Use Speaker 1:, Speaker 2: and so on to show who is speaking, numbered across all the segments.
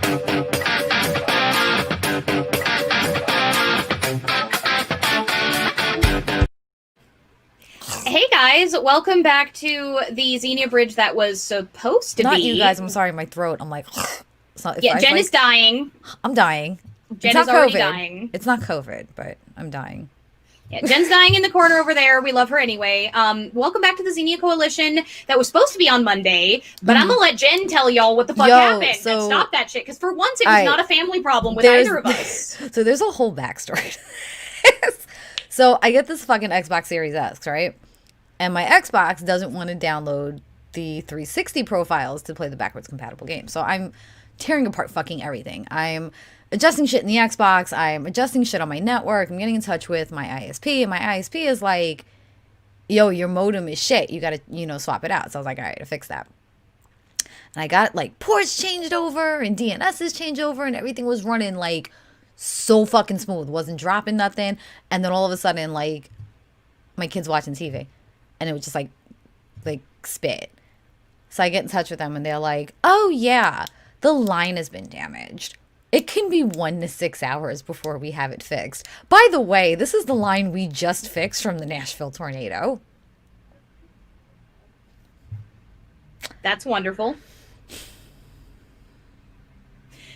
Speaker 1: Hey guys, welcome back to the Xenia Bridge that was supposed to be.
Speaker 2: Not you guys, I'm sorry, my throat. I'm like, it's not,
Speaker 1: yeah, Jen is dying.
Speaker 2: I'm dying.
Speaker 1: Jen
Speaker 2: it's not
Speaker 1: is already
Speaker 2: COVID.
Speaker 1: dying.
Speaker 2: It's not COVID, but I'm dying.
Speaker 1: Yeah, Jen's dying in the corner over there. We love her anyway. Welcome back to the Xenia Coalition that was supposed to be on Monday, but I'm gonna let Jen tell y'all what the fuck happened and stop that shit, because for once it was not a family problem with either of us.
Speaker 2: So there's a whole backstory. So I get this fucking Xbox Series X, right? And my Xbox doesn't want to download the 360 profiles to play the backwards compatible game. So I'm tearing apart fucking everything. I'm adjusting shit in the Xbox. I'm adjusting shit on my network. I'm getting in touch with my ISP. And my ISP is like, yo, your modem is shit. You got to, swap it out. So I was like, all right, I'll fix that. And I got like ports changed over and DNSs changed over and everything was running like so fucking smooth. Wasn't dropping nothing. And then all of a sudden, like, my kid's watching TV. And it was just like spit. So I get in touch with them and they're like, oh yeah, the line has been damaged. It can be 1 to 6 hours before we have it fixed. By the way, this is the line we just fixed from the Nashville tornado.
Speaker 1: That's wonderful.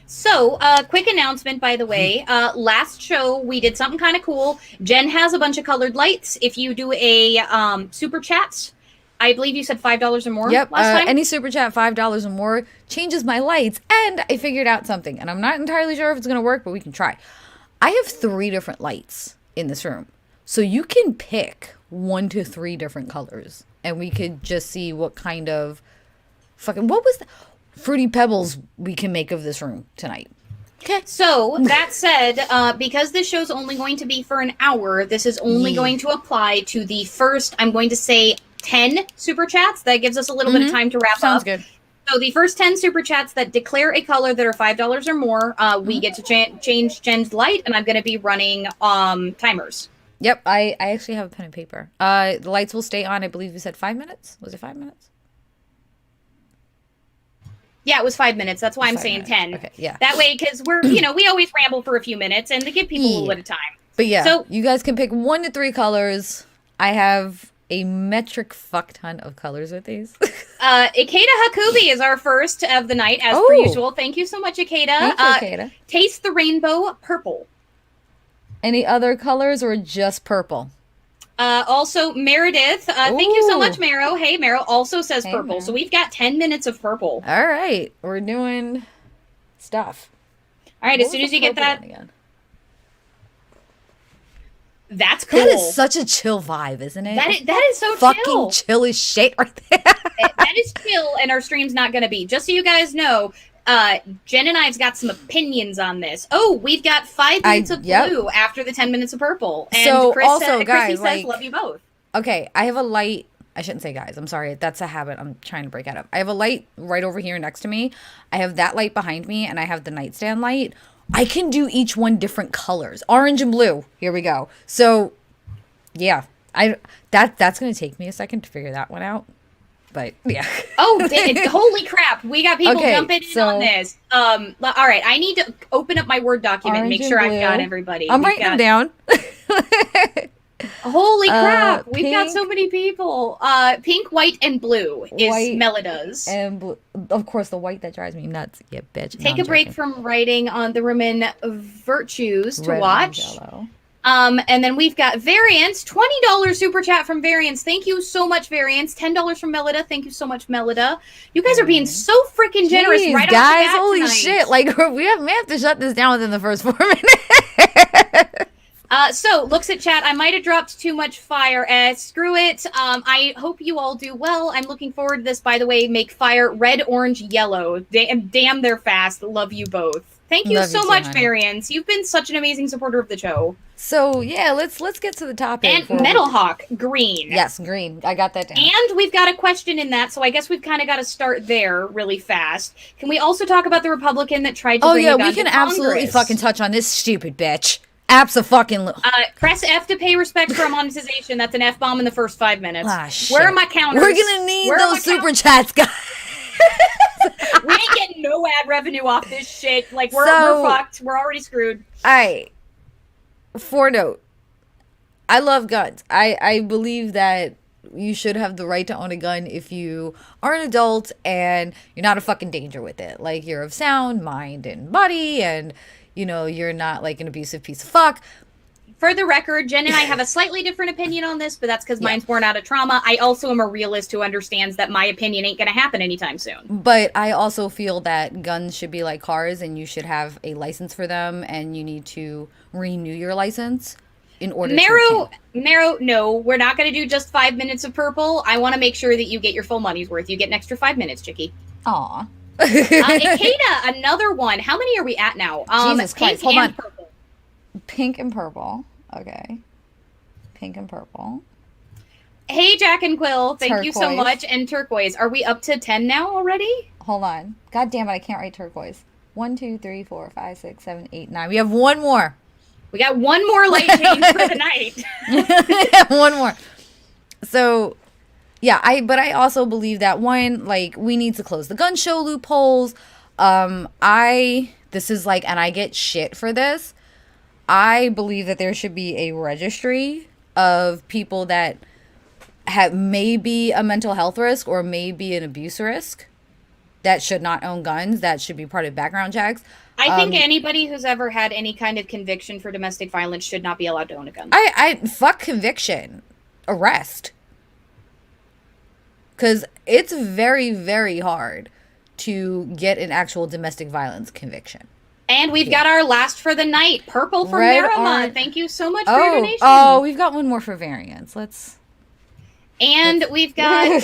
Speaker 1: So, quick announcement, by the way. Last show, we did something kind of cool. Jen has a bunch of colored lights. If you do a super chat, I believe you said $5 or more last time.
Speaker 2: Any super chat, $5 or more, changes my lights. And I figured out something. And I'm not entirely sure if it's going to work, but we can try. I have 3 different lights in this room. So you can pick 1 to 3 different colors. And we could just see what kind of fucking... What was that? Fruity Pebbles we can make of this room tonight.
Speaker 1: Okay. So, that said, because this show's only going to be for an hour, this is only going to apply to the first, I'm going to say, 10 super chats. That gives us a little bit of time to wrap up.
Speaker 2: Sounds good.
Speaker 1: So, the first 10 super chats that declare a color that are $5 or more, we get to change Jen's light, and I'm going to be running timers.
Speaker 2: Yep, I actually have a pen and paper. The lights will stay on, I believe you said 5 minutes? Was it 5 minutes?
Speaker 1: Yeah, it was 5 minutes. That's why I'm saying 10.
Speaker 2: Okay, yeah.
Speaker 1: That way, because we're, we always ramble for a few minutes and to give people a little bit of time.
Speaker 2: But yeah, so you guys can pick 1 to 3 colors. I have a metric fuck ton of colors with these.
Speaker 1: Ikeda Hakubi is our first of the night, as per usual. Thank you so much, Ikeda.
Speaker 2: Thank you, Ikeda.
Speaker 1: Taste the rainbow purple.
Speaker 2: Any other colors or just purple?
Speaker 1: Also, Meredith, thank you so much, Mero. Hey, Mero also says purple. So we've got 10 minutes of purple.
Speaker 2: All right. We're doing stuff.
Speaker 1: All right, as soon as you get that. That's cool.
Speaker 2: That is such a chill vibe, isn't it?
Speaker 1: That is so
Speaker 2: fucking
Speaker 1: chill.
Speaker 2: Chill as shit right there.
Speaker 1: That is chill, and our stream's not going to be. Just so you guys know, Jen and I've got some opinions on this. Oh, we've got 5 minutes of blue after the 10 minutes of purple. And
Speaker 2: so
Speaker 1: Chris
Speaker 2: also, guys,
Speaker 1: says, love you both.
Speaker 2: Okay, I have a light. I shouldn't say guys. I'm sorry. That's a habit I'm trying to break out of. I have a light right over here next to me. I have that light behind me, and I have the nightstand light. I can do each one different colors. Orange and blue. Here we go. So, yeah. That's going to take me a second to figure that one out. But yeah.
Speaker 1: Oh, holy crap. We got people jumping in on this. All right. I need to open up my Word document and make sure I've got everybody.
Speaker 2: I'm writing them down.
Speaker 1: Holy crap. We've got so many people. Pink, white, and blue is Melida's.
Speaker 2: And blue. Of course, the white that drives me nuts. Yeah, bitch.
Speaker 1: Take a break from writing on the Roman virtues to watch. And then we've got Variance, $20 super chat from Variance. Thank you so much, Variance. $10 from Melida. Thank you so much, Melida. You guys are being so freaking generous right off the bat tonight.
Speaker 2: Holy shit. Like, we have to shut this down within the first 4 minutes.
Speaker 1: So, looks at chat. I might have dropped too much fire. Screw it. I hope you all do well. I'm looking forward to this, by the way. Make fire red, orange, yellow. Damn, they're fast. Love you both. Thank you so much, Variance. You've been such an amazing supporter of the show.
Speaker 2: So, yeah, let's get to the topic.
Speaker 1: And Metalhawk, green.
Speaker 2: Yes, green. I got that down.
Speaker 1: And we've got a question in that, so I guess we've kind of got to start there really fast. Can we also talk about the Republican that tried to bring a gun to Congress?
Speaker 2: We can absolutely fucking touch on this stupid bitch. Abso-fucking...
Speaker 1: press F to pay respect for a monetization. That's an F-bomb in the first 5 minutes.
Speaker 2: Ah, shit.
Speaker 1: Where are my counters?
Speaker 2: We're gonna need those super chats, guys.
Speaker 1: We ain't getting no ad revenue off this shit. Like, we're fucked. We're already screwed.
Speaker 2: For note, I love guns. I believe that you should have the right to own a gun if you are an adult and you're not a fucking danger with it. Like, you're of sound mind and body, and, you know, you're not like an abusive piece of fuck.
Speaker 1: For the record, Jen and I have a slightly different opinion on this, but that's because mine's born out of trauma. I also am a realist who understands that my opinion ain't going to happen anytime soon.
Speaker 2: But I also feel that guns should be like cars, and you should have a license for them, and you need to renew your license in order
Speaker 1: Marrow, no, we're not going to do just 5 minutes of purple. I want to make sure that you get your full money's worth. You get an extra 5 minutes, Chicky.
Speaker 2: Aw.
Speaker 1: Ikeda, another one. How many are we at now?
Speaker 2: Jesus Christ, hold on.
Speaker 1: Purple.
Speaker 2: Pink and purple. Okay. Pink and purple.
Speaker 1: Hey, Jack and Quill. Thank you so
Speaker 2: Turquoise.
Speaker 1: much. And turquoise. Are we up to 10 now already?
Speaker 2: Hold on. God damn it, I can't write turquoise. 1, 2, 3, 4, 5, 6, 7, 8, 9. We have one more.
Speaker 1: We got one more light change for the night.
Speaker 2: One more. So, yeah, I also believe that, one, like, we need to close the gun show loopholes. This is like, and I get shit for this. I believe that there should be a registry of people that have maybe a mental health risk or maybe an abuse risk that should not own guns. That should be part of background checks.
Speaker 1: I think anybody who's ever had any kind of conviction for domestic violence should not be allowed to own a gun.
Speaker 2: I fuck conviction. Arrest. Because it's very, very hard to get an actual domestic violence conviction.
Speaker 1: And we've got our last for the night. Purple from Marama. Thank you so much for your donation.
Speaker 2: Oh, we've got one more for variants.
Speaker 1: And we've got...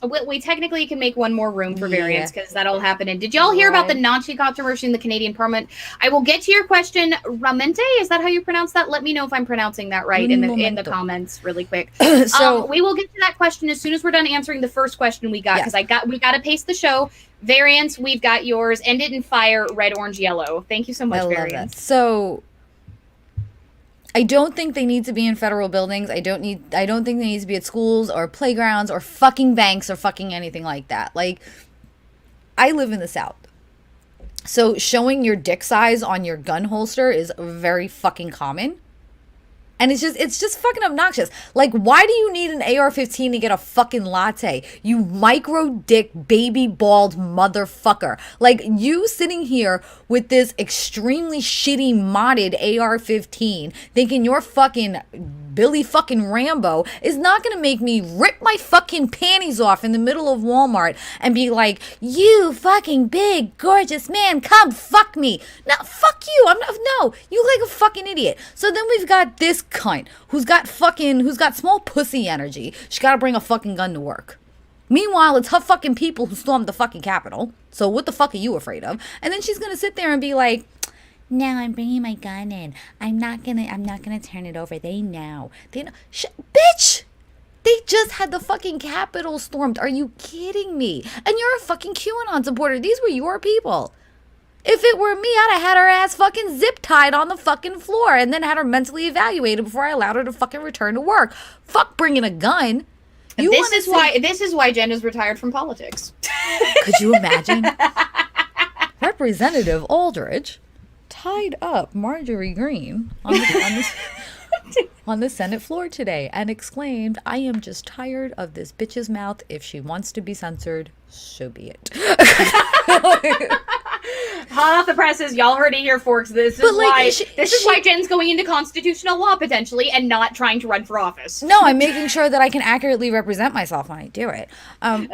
Speaker 1: We technically can make one more room for variants because that'll happen. And did y'all hear about the Nazi controversy in the Canadian Parliament? I will get to your question. Ramente, is that how you pronounce that? Let me know if I'm pronouncing that right in the comments really quick. So we will get to that question as soon as we're done answering the first question we got, because we got to pace the show. Variants, we've got yours. End it in fire, red, orange, yellow. Thank you so much, variants.
Speaker 2: So I don't think they need to be in federal buildings. I don't think they need to be at schools or playgrounds or fucking banks or fucking anything like that. Like, I live in the South. So showing your dick size on your gun holster is very fucking common. And it's just fucking obnoxious. Like, why do you need an AR-15 to get a fucking latte? You micro dick baby bald motherfucker. Like, you sitting here with this extremely shitty modded AR-15 thinking you're fucking Billy fucking Rambo is not gonna make me rip my fucking panties off in the middle of Walmart and be like, you fucking big gorgeous man, come fuck me. No, fuck you. No, you look like a fucking idiot. So then we've got this cunt who's got small pussy energy. She gotta bring a fucking gun to work. Meanwhile, it's her fucking people who stormed the fucking Capitol. So what the fuck are you afraid of? And then she's gonna sit there and be like, no, I'm bringing my gun in. I'm not gonna turn it over. They know. Bitch! They just had the fucking Capitol stormed. Are you kidding me? And you're a fucking QAnon supporter. These were your people. If it were me, I'd have had her ass fucking zip tied on the fucking floor and then had her mentally evaluated before I allowed her to fucking return to work. Fuck bringing a gun.
Speaker 1: This is why Jen is retired from politics.
Speaker 2: Could you imagine? Representative Aldridge tied up Marjorie Greene on the Senate floor today and exclaimed, I am just tired of this bitch's mouth. If she wants to be censored, so be it.
Speaker 1: Hot off the presses, y'all heard it here, folks. This is why Jen's going into constitutional law potentially and not trying to run for office.
Speaker 2: No, I'm making sure that I can accurately represent myself when I do it. But,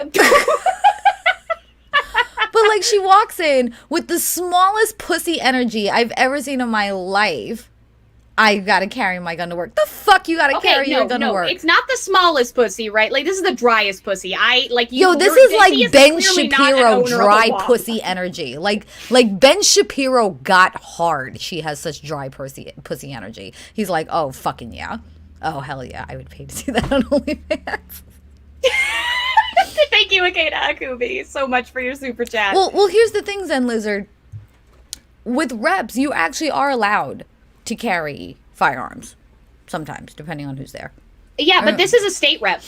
Speaker 2: like, she walks in with the smallest pussy energy I've ever seen in my life. I gotta carry my gun to work. The fuck you gotta carry your gun to work?
Speaker 1: It's not the smallest pussy, right? Like, this is the driest pussy.
Speaker 2: This is like Ben Shapiro dry pussy energy. Like Ben Shapiro got hard. She has such dry pussy energy. He's like, oh, fucking yeah. Oh, hell yeah. I would pay to see that on OnlyFans.
Speaker 1: Thank you, Akeda Akubi, so much for your super chat.
Speaker 2: Well, here's the thing, Zen Lizard. With reps, you actually are allowed to carry firearms sometimes, depending on who's there.
Speaker 1: Yeah, but this is a state rep.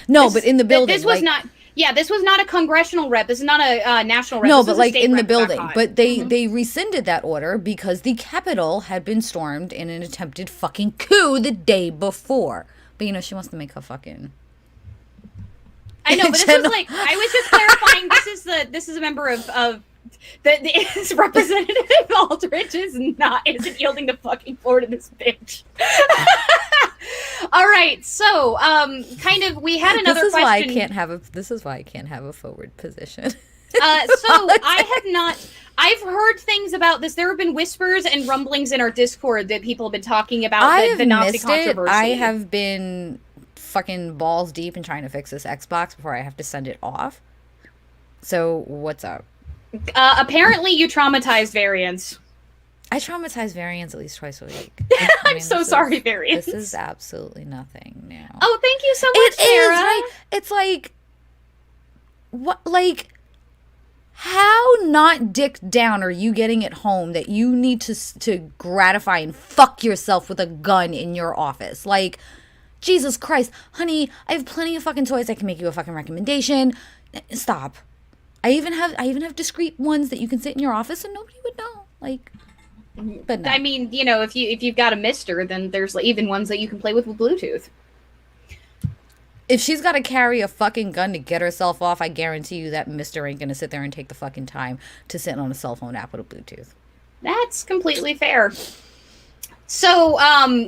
Speaker 2: But in the building,
Speaker 1: this was not. Yeah, this was not a congressional rep. This is not a national rep.
Speaker 2: No,
Speaker 1: This
Speaker 2: but
Speaker 1: was a
Speaker 2: like
Speaker 1: state
Speaker 2: in the
Speaker 1: rep that got
Speaker 2: building.
Speaker 1: caught.
Speaker 2: But they rescinded that order because the Capitol had been stormed in an attempted fucking coup the day before. But you know, she wants to make her fucking.
Speaker 1: I know, but this was like, I was just clarifying. This is a member of the Representative Aldrich isn't yielding the fucking floor to this bitch. All right, so kind of we had another question.
Speaker 2: This is why I can't have a forward position.
Speaker 1: So I have not. I've heard things about this. There have been whispers and rumblings in our Discord that people have been talking about the Nazi controversy.
Speaker 2: I have been fucking balls deep in trying to fix this Xbox before I have to send it off. So what's up?
Speaker 1: Apparently, you traumatized Variants.
Speaker 2: I traumatize Variants at least twice a week.
Speaker 1: I'm so sorry, Variants.
Speaker 2: This is absolutely nothing new.
Speaker 1: Oh, thank you so much, Sarah.
Speaker 2: Right? It's like, what? Like, how not dick down are you getting at home that you need to gratify and fuck yourself with a gun in your office? Like, Jesus Christ, honey, I have plenty of fucking toys. I can make you a fucking recommendation. Stop. I even have discreet ones that you can sit in your office and nobody would know. Like, but no.
Speaker 1: I mean, you know, if you've got a Mister, then there's even ones that you can play with Bluetooth.
Speaker 2: If she's got to carry a fucking gun to get herself off, I guarantee you that Mister ain't gonna sit there and take the fucking time to sit on a cell phone app with a Bluetooth.
Speaker 1: That's completely fair. So,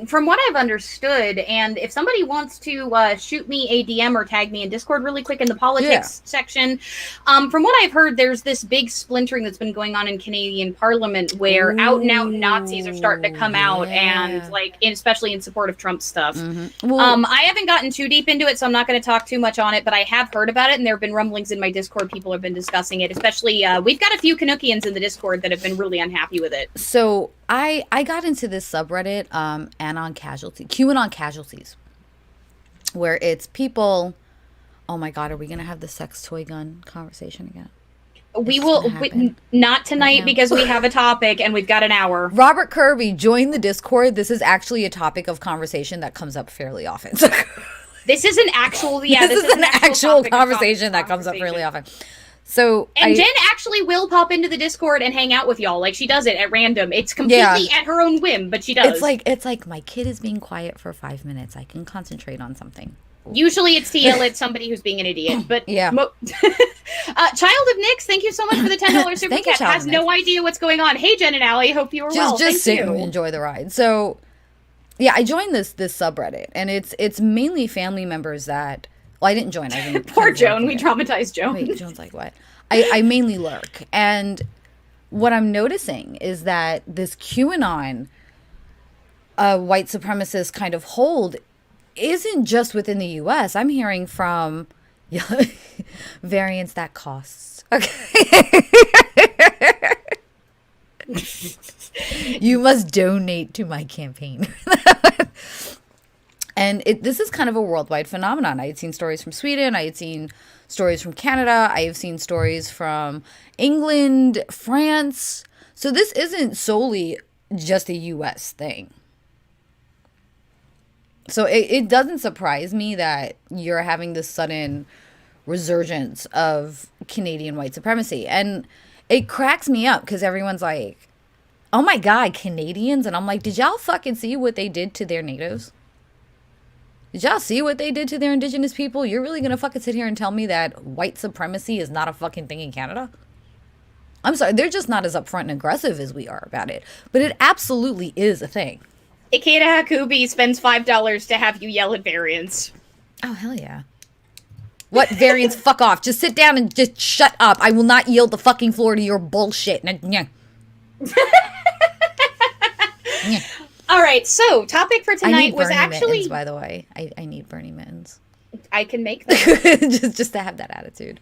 Speaker 1: from what I've understood, and if somebody wants to shoot me a DM or tag me in Discord really quick in the politics section, from what I've heard, there's this big splintering that's been going on in Canadian Parliament where out-and-out Nazis are starting to come out, and especially in support of Trump stuff.
Speaker 2: Mm-hmm. Well,
Speaker 1: I haven't gotten too deep into it, so I'm not going to talk too much on it, but I have heard about it, and there have been rumblings in my Discord. People have been discussing it, especially we've got a few Canuckians in the Discord that have been really unhappy with it.
Speaker 2: So I got into this subreddit, QAnon casualties, where it's people. Oh my God, are we gonna have the sex toy gun conversation again?
Speaker 1: Not tonight because we have a topic and we've got an hour.
Speaker 2: Robert Kirby, join the Discord. This is actually a topic of conversation that comes up fairly often.
Speaker 1: This is an actual,
Speaker 2: this is an actual conversation that comes up fairly often. So
Speaker 1: Jen actually will pop into the Discord and hang out with y'all. Like, she does it at random. It's completely at her own whim, but she does.
Speaker 2: It's like my kid is being quiet for 5 minutes. I can concentrate on something.
Speaker 1: Usually it's to yell at somebody who's being an idiot. But
Speaker 2: yeah.
Speaker 1: Child of Nyx, thank you so much for the $10 super chat. Has no idea what's going on. Hey, Jen and Allie, hope you are well.
Speaker 2: Just sit and enjoy the ride. So yeah, I joined this subreddit, and it's mainly family members that. Well, I didn't join.
Speaker 1: Poor Joan. We traumatized Joan.
Speaker 2: Wait, Joan's like, what? I mainly lurk. And what I'm noticing is that this QAnon white supremacist kind of hold isn't just within the U.S. I'm hearing from variants that costs. Okay. You must donate to my campaign. And this is kind of a worldwide phenomenon. I had seen stories from Sweden. I had seen stories from Canada. I have seen stories from England, France. So this isn't solely just a U.S. thing. So it doesn't surprise me that you're having this sudden resurgence of Canadian white supremacy. And it cracks me up because everyone's like, oh my God, Canadians? And I'm like, did y'all fucking see what they did to their natives? Did y'all see what they did to their indigenous people? You're really going to fucking sit here and tell me that white supremacy is not a fucking thing in Canada? I'm sorry, they're just not as upfront and aggressive as we are about it. But it absolutely is a thing.
Speaker 1: Ikeda Hakubi spends $5 to have you yell at variants.
Speaker 2: Oh, hell yeah. What variants? Fuck off. Just sit down and just shut up. I will not yield the fucking floor to your bullshit.
Speaker 1: All right, so topic for tonight was actually
Speaker 2: mittens, by the way. I need Bernie mittens.
Speaker 1: I can make them.
Speaker 2: just to have that attitude.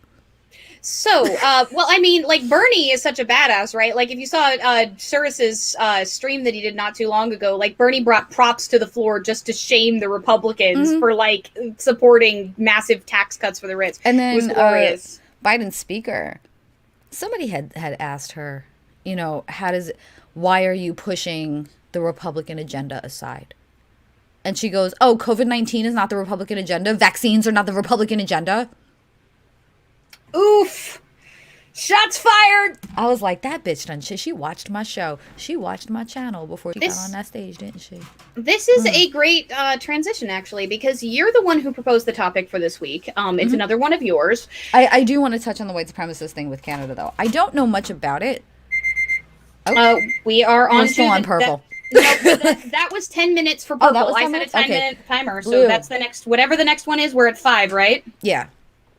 Speaker 1: So, well, I mean, like, Bernie is such a badass, right? Like, if you saw Suris's stream that he did not too long ago, like, Bernie brought props to the floor just to shame the Republicans for, like, supporting massive tax cuts for the rich.
Speaker 2: And then
Speaker 1: it was glorious.
Speaker 2: Biden's speaker, somebody had asked her, you know, why are you pushing the Republican agenda aside? And she goes, oh, COVID-19 is not the Republican agenda. Vaccines are not the Republican agenda.
Speaker 1: Oof. Shots fired.
Speaker 2: I was like, that bitch done shit. She watched my show. She watched my channel before she got on that stage, didn't she?
Speaker 1: This is a great transition, actually, because you're the one who proposed the topic for this week. It's another one of yours.
Speaker 2: I do want to touch on the white supremacist thing with Canada, though. I don't know much about it.
Speaker 1: We are on
Speaker 2: still on purple.
Speaker 1: That was 10 minutes for purple.
Speaker 2: that was 10
Speaker 1: I set a
Speaker 2: minutes?
Speaker 1: 10-minute timer, so
Speaker 2: Blue.
Speaker 1: that's the next, whatever the next one is, we're at 5, right?
Speaker 2: Yeah.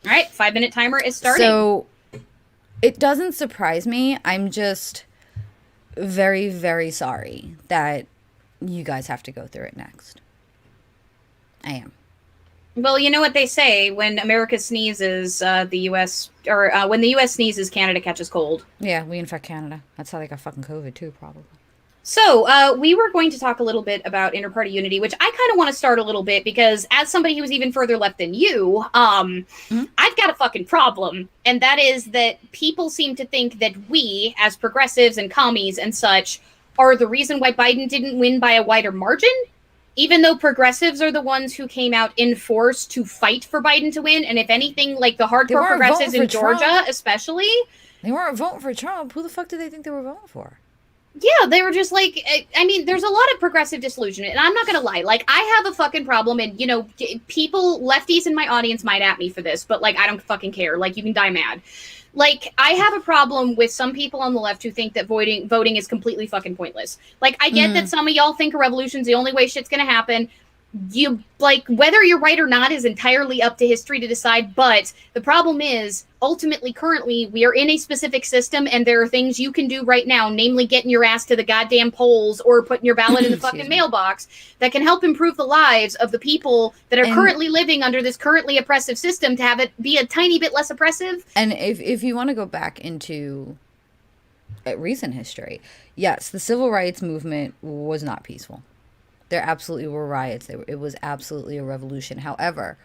Speaker 1: All right, 5-minute timer is starting.
Speaker 2: So it doesn't surprise me. I'm just very, very sorry that you guys have to go through it next. I am.
Speaker 1: Well, you know what they say, when America sneezes, the U.S., or when the U.S. sneezes, Canada catches cold.
Speaker 2: Yeah, we infect Canada. That's how they got fucking COVID, too, probably.
Speaker 1: So, we were going to talk a little bit about inter-party unity, which I kind of want to start a little bit because as somebody who's even further left than you, I've got a fucking problem. And that is that people seem to think that we, as progressives and commies and such, are the reason why Biden didn't win by a wider margin. Even though progressives are the ones who came out in force to fight for Biden to win. And if anything, like the hardcore progressives in Georgia, especially.
Speaker 2: They weren't voting for Trump. Who the fuck did they think they were voting for?
Speaker 1: Yeah, they were just like, I mean, there's a lot of progressive disillusionment, and I'm not going to lie. Like, I have a fucking problem, and, you know, people, lefties in my audience might at me for this, but, like, I don't fucking care. Like, you can die mad. Like, I have a problem with some people on the left who think that voting is completely fucking pointless. Like, I get that some of y'all think a revolution's the only way shit's going to happen. You, like, whether you're right or not is entirely up to history to decide, but the problem is, ultimately, currently, we are in a specific system, and there are things you can do right now, namely getting your ass to the goddamn polls or putting your ballot in the fucking mailbox, that can help improve the lives of the people that are currently living under this currently oppressive system to have it be a tiny bit less oppressive.
Speaker 2: And if you want to go back into recent history, yes, the civil rights movement was not peaceful. There absolutely were riots. It was absolutely a revolution. However,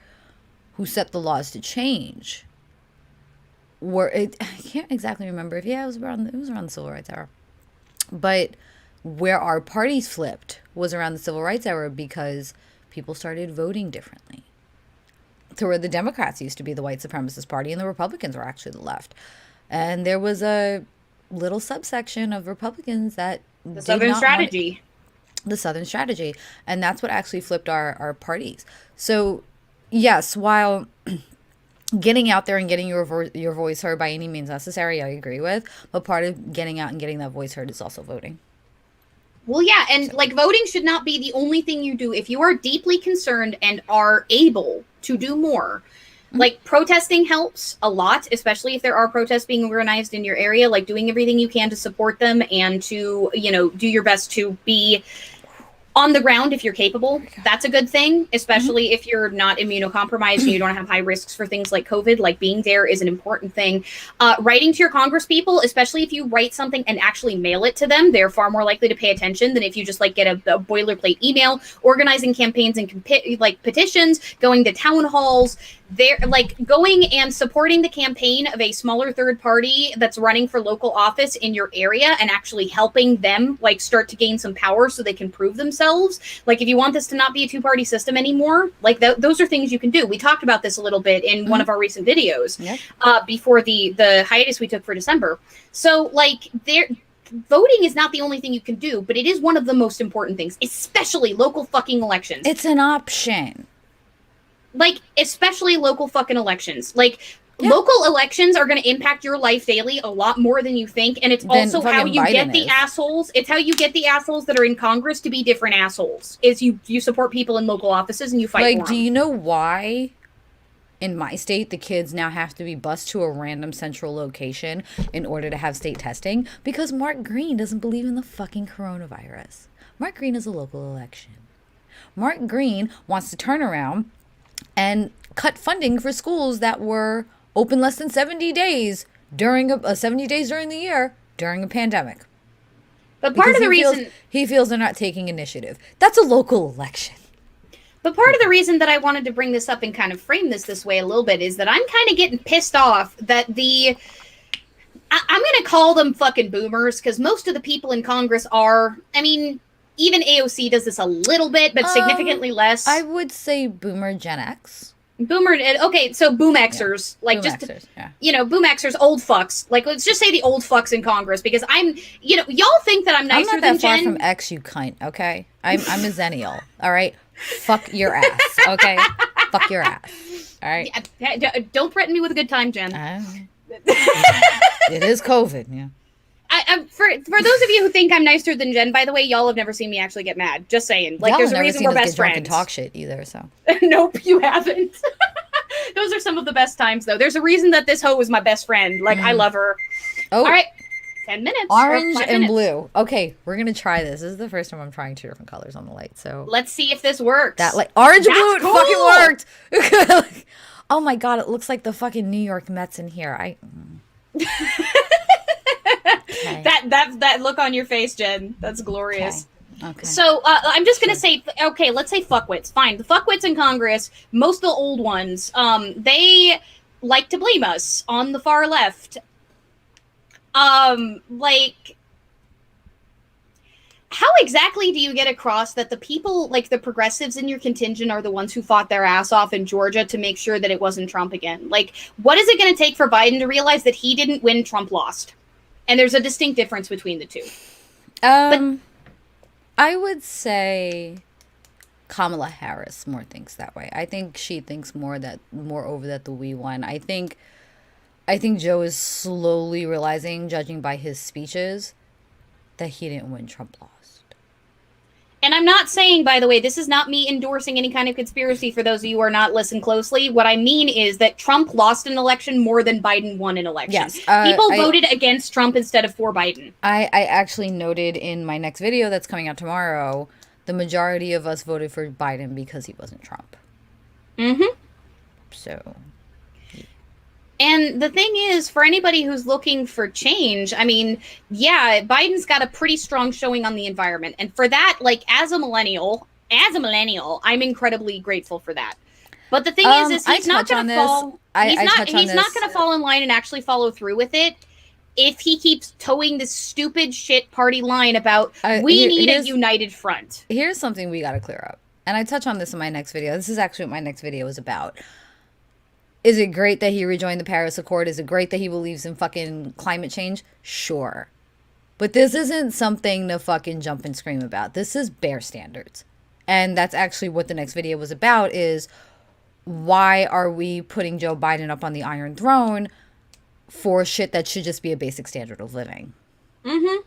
Speaker 2: who set the laws to change? I can't exactly remember if it was around the civil rights era. But where our parties flipped was around the civil rights era because people started voting differently. So where the Democrats used to be the white supremacist party and the Republicans were actually the left. And there was a little subsection of Republicans that
Speaker 1: the Southern strategy.
Speaker 2: The Southern strategy. And that's what actually flipped our parties. So, yes, while getting out there and getting your voice heard by any means necessary, I agree with. But part of getting out and getting that voice heard is also voting.
Speaker 1: Well, yeah, and like voting should not be the only thing you do. If you are deeply concerned and are able to do more, like protesting helps a lot, especially if there are protests being organized in your area, like doing everything you can to support them and to, you know, do your best to be on the ground if you're capable. That's a good thing, especially if you're not immunocompromised and you don't have high risks for things like COVID. Like being there is an important thing. Writing to your Congress people, especially if you write something and actually mail it to them, they're far more likely to pay attention than if you just like get a boilerplate email. Organizing campaigns and like petitions, going to town halls. They're like going and supporting the campaign of a smaller third party that's running for local office in your area and actually helping them like start to gain some power so they can prove themselves. Like if you want this to not be a two-party system anymore, like those are things you can do. We talked about this a little bit in one of our recent videos before the hiatus we took for December. So like voting is not the only thing you can do, but it is one of the most important things, especially local fucking elections.
Speaker 2: It's an option.
Speaker 1: Like, especially local fucking elections. Like, local elections are going to impact your life daily a lot more than you think. And it's also how you get the assholes. It's how you get the assholes that are in Congress to be different assholes. Is you support people in local offices and you fight for them.
Speaker 2: Like, do you know why in my state the kids now have to be bused to a random central location in order to have state testing? Because Mark Green doesn't believe in the fucking coronavirus. Mark Green is a local election. Mark Green wants to turn around and cut funding for schools that were open less than 70 days during 70 days during the year during a pandemic.
Speaker 1: But part of the reason
Speaker 2: he feels they're not taking initiative. That's a local election.
Speaker 1: But part of the reason that I wanted to bring this up and kind of frame this way a little bit is that I'm kind of getting pissed off that I'm going to call them fucking boomers because most of the people in Congress are, I mean, even AOC does this a little bit, but significantly less.
Speaker 2: I would say boomer Gen X.
Speaker 1: Boomer. Okay, so boom Xers, like
Speaker 2: Boom
Speaker 1: just
Speaker 2: Xers, yeah.
Speaker 1: boom Xers, old fucks. Like let's just say the old fucks in Congress because I'm y'all think that I'm nicer
Speaker 2: I'm not
Speaker 1: than
Speaker 2: that far
Speaker 1: Jen.
Speaker 2: from X, you cunt. Okay, I'm a zennial. All right, fuck your ass. Okay, fuck your ass. All right.
Speaker 1: Don't threaten me with a good time, Jen.
Speaker 2: It is COVID. Yeah.
Speaker 1: For those of you who think I'm nicer than Jen, by the way, y'all have never seen me actually get mad. Just saying. Like,
Speaker 2: Y'all
Speaker 1: there's
Speaker 2: have
Speaker 1: a
Speaker 2: never
Speaker 1: reason
Speaker 2: seen
Speaker 1: we're
Speaker 2: us
Speaker 1: best
Speaker 2: get drunk
Speaker 1: friends.
Speaker 2: and talk shit either. So.
Speaker 1: Nope, you haven't. Those are some of the best times, though. There's a reason that this hoe is my best friend. Like, I love her.
Speaker 2: Oh.
Speaker 1: All right. 10 minutes.
Speaker 2: Orange and
Speaker 1: minutes.
Speaker 2: blue. Okay, we're gonna try this. This is the first time I'm trying 2 different colors on the light. So
Speaker 1: let's see if this works.
Speaker 2: That like orange and blue,
Speaker 1: cool.
Speaker 2: it fucking worked. Oh my god, it looks like the fucking New York Mets in here.
Speaker 1: Okay. That look on your face, Jen. That's glorious.
Speaker 2: Okay.
Speaker 1: So I'm just gonna say, okay, let's say fuckwits. Fine, the fuckwits in Congress, most of the old ones, they like to blame us on the far left. Like, how exactly do you get across that the people, like the progressives in your contingent, are the ones who fought their ass off in Georgia to make sure that it wasn't Trump again? Like, what is it going to take for Biden to realize that he didn't win, Trump lost? And there's a distinct difference between the two.
Speaker 2: I would say Kamala Harris more thinks that way. I think she thinks more over that the we won. I think Joe is slowly realizing, judging by his speeches, that he didn't win, Trump lost.
Speaker 1: And I'm not saying, by the way, this is not me endorsing any kind of conspiracy for those of you who are not listening closely. What I mean is that Trump lost an election more than Biden won an election.
Speaker 2: Yes,
Speaker 1: people voted against Trump instead of for Biden.
Speaker 2: I actually noted in my next video that's coming out tomorrow, the majority of us voted for Biden because he wasn't Trump.
Speaker 1: Mm-hmm.
Speaker 2: So...
Speaker 1: And the thing is, for anybody who's looking for change, I mean, yeah, Biden's got a pretty strong showing on the environment. And for that, like, as a millennial, I'm incredibly grateful for that. But the thing is he's not going to fall. He's not going to fall in line and actually follow through with it if he keeps towing this stupid shit party line about we need a united front.
Speaker 2: Here's something we got to clear up. And I touch on this in my next video. This is actually what my next video is about. Is it great that he rejoined the Paris Accord? Is it great that he believes in fucking climate change? Sure. But this isn't something to fucking jump and scream about. This is bare standards. And that's actually what the next video was about, is why are we putting Joe Biden up on the Iron Throne for shit that should just be a basic standard of living?
Speaker 1: Mm-hmm.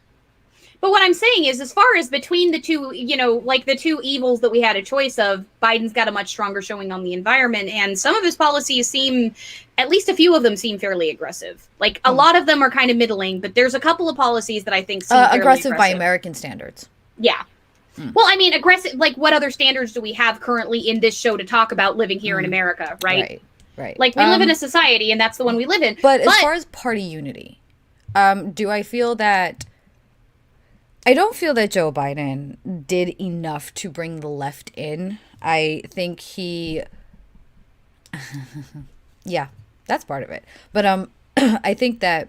Speaker 1: But what I'm saying is, as far as between the two, like the two evils that we had a choice of, Biden's got a much stronger showing on the environment. And some of his policies seem, at least a few of them seem fairly aggressive. Like a lot of them are kind of middling, but there's a couple of policies that I think seem fairly aggressive
Speaker 2: by American standards.
Speaker 1: Yeah. Well, I mean, aggressive, like what other standards do we have currently in this show to talk about living here in America, right?
Speaker 2: Right.
Speaker 1: Like we live in a society and that's the one we live in.
Speaker 2: But as far as party unity, do I feel that... I don't feel that Joe Biden did enough to bring the left in. I think he... yeah, that's part of it. But I think that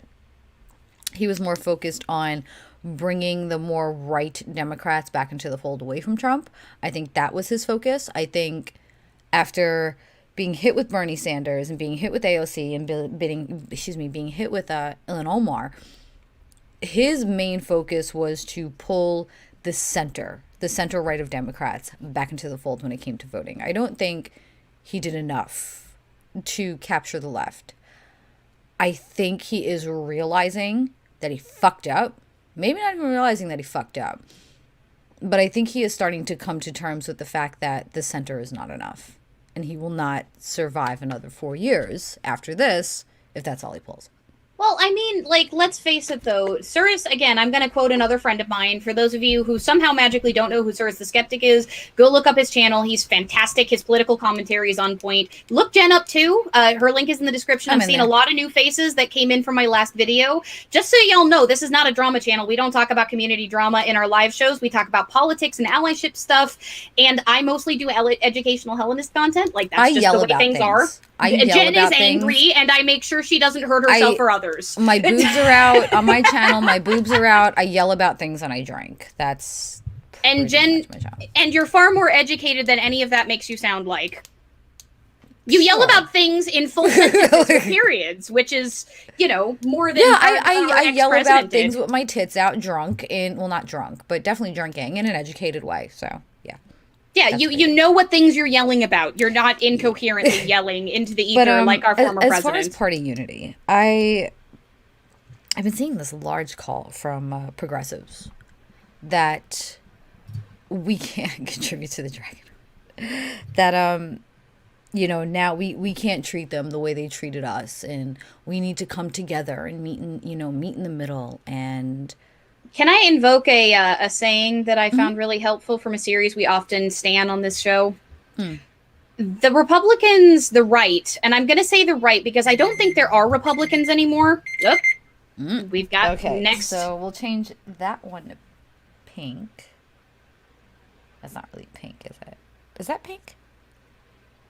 Speaker 2: he was more focused on bringing the more right Democrats back into the fold away from Trump. I think that was his focus. I think after being hit with Bernie Sanders and being hit with AOC and being hit with Ilhan Omar, his main focus was to pull the center right of Democrats back into the fold when it came to voting. I don't think he did enough to capture the left. I think he is realizing that he fucked up. Maybe not even realizing that he fucked up. But I think he is starting to come to terms with the fact that the center is not enough. And he will not survive another 4 years after this if that's all he pulls.
Speaker 1: Well, I mean, like, let's face it, though. Cyrus, again, I'm going to quote another friend of mine. For those of you who somehow magically don't know who Cyrus the Skeptic is, go look up his channel. He's fantastic. His political commentary is on point. Look Jen up, too. Her link is in the description. I've seen a lot of new faces that came in from my last video. Just so y'all know, this is not a drama channel. We don't talk about community drama in our live shows. We talk about politics and allyship stuff. And I mostly do educational Hellenist content. Like, that's just the way things are. Jen is angry, and I make sure she doesn't hurt herself or others.
Speaker 2: My boobs are out on my channel. My boobs are out. I yell about things and I drink. That's
Speaker 1: and Jen, and you're far more educated than any of that makes you sound like. You yell
Speaker 2: Sure.
Speaker 1: about things in full sentences or periods, which is, more than
Speaker 2: I yell about
Speaker 1: ex-president
Speaker 2: things
Speaker 1: did.
Speaker 2: with my tits out, drunk in, well, not drunk, but definitely drinking in an educated way. So yeah,
Speaker 1: Yeah,
Speaker 2: that's what I
Speaker 1: you
Speaker 2: do.
Speaker 1: know what things you're yelling about. You're not incoherently yelling into the
Speaker 2: But
Speaker 1: ether like our former
Speaker 2: as far as
Speaker 1: president.
Speaker 2: party unity, I've been seeing this large call from progressives that we can't contribute to the dragon. That now we can't treat them the way they treated us, and we need to come together and meet in the middle. And
Speaker 1: Can I invoke a saying that I
Speaker 2: Mhm.
Speaker 1: found really helpful from a series we often stand on this show? The Republicans, the right, and I'm going to say the right because I don't think there are Republicans anymore. Yep. We've got
Speaker 2: Okay,
Speaker 1: next.
Speaker 2: so we'll change that one to pink. That's not really pink, is it? Is that pink?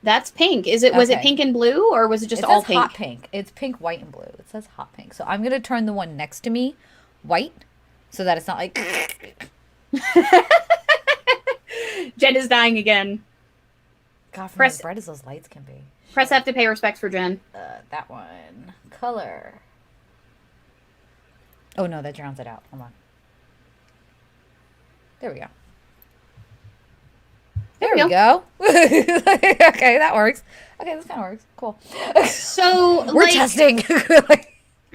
Speaker 1: That's pink. Was it
Speaker 2: Okay.
Speaker 1: pink and blue or was it just
Speaker 2: It
Speaker 1: all
Speaker 2: says
Speaker 1: pink?
Speaker 2: hot pink. It's pink, white, and blue. It says hot pink. So I'm going to turn the one next to me white so that it's not like.
Speaker 1: Jen is dying again.
Speaker 2: God, for
Speaker 1: Press
Speaker 2: as bright as those lights can be.
Speaker 1: press F to pay respects for Jen.
Speaker 2: That one. Color. Oh no, that drowns it out. Hold on. There we go. There we go. Okay, that works. Okay, this kind of works. Cool.
Speaker 1: So
Speaker 2: We're testing.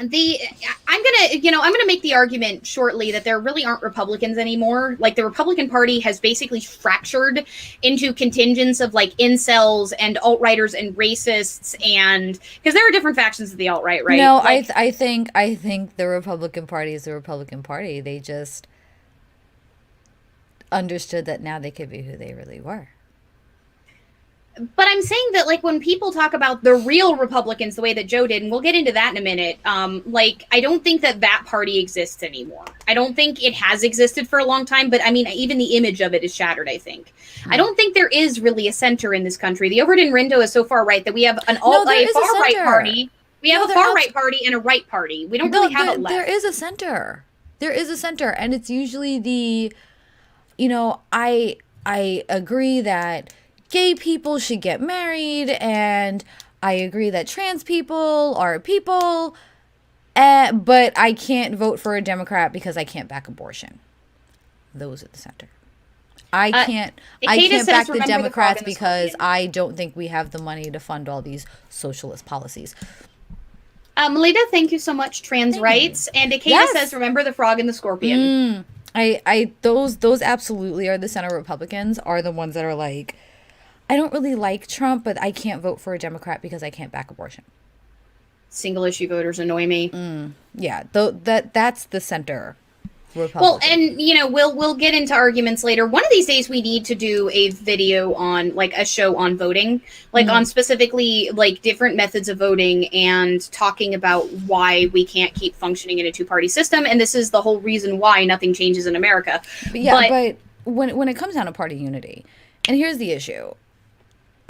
Speaker 1: I'm gonna make the argument shortly that there really aren't Republicans anymore. Like the Republican Party has basically fractured into contingents of like incels and alt-righters and racists, and because there are different factions of the alt-right, right?
Speaker 2: No,
Speaker 1: Like,
Speaker 2: I think the Republican Party is the Republican Party. They just understood that now they could be who they really were.
Speaker 1: but I'm saying that like when people talk about the real Republicans the way that Joe did, and we'll get into that in a minute, like I don't think that party exists anymore. I don't think it has existed for a long time, but I mean even the image of it is shattered, I think. I don't think there is really a center in this country. The Overton Rindo is so far right that we have an
Speaker 2: No, there is a
Speaker 1: far right
Speaker 2: center.
Speaker 1: party. We have
Speaker 2: No,
Speaker 1: a
Speaker 2: there
Speaker 1: far
Speaker 2: abs-
Speaker 1: right party and a right party. We don't
Speaker 2: No,
Speaker 1: really have a left.
Speaker 2: there is a center. There is a center, and it's usually I agree that gay people should get married, and I agree that trans people are people, but I can't vote for a Democrat because I can't back abortion. Those are the center. I can't
Speaker 1: Ikeda says,
Speaker 2: back the
Speaker 1: "Remember the frog
Speaker 2: Democrats
Speaker 1: and the
Speaker 2: because
Speaker 1: scorpion."
Speaker 2: I don't think we have the money to fund all these socialist policies.
Speaker 1: Melita, thank you so much, trans rights. And Ikeda
Speaker 2: Yes.
Speaker 1: says, remember the frog and the scorpion.
Speaker 2: Those absolutely are the center Republicans, are the ones that are like, I don't really like Trump, but I can't vote for a Democrat because I can't back abortion.
Speaker 1: Single issue voters annoy me.
Speaker 2: Yeah, that's the center Republican.
Speaker 1: Well, and we'll get into arguments later. One of these days we need to do a video on like a show on voting, like on specifically like different methods of voting and talking about why we can't keep functioning in a two-party system. And this is the whole reason why nothing changes in America.
Speaker 2: But when it comes down to party unity, and here's the issue.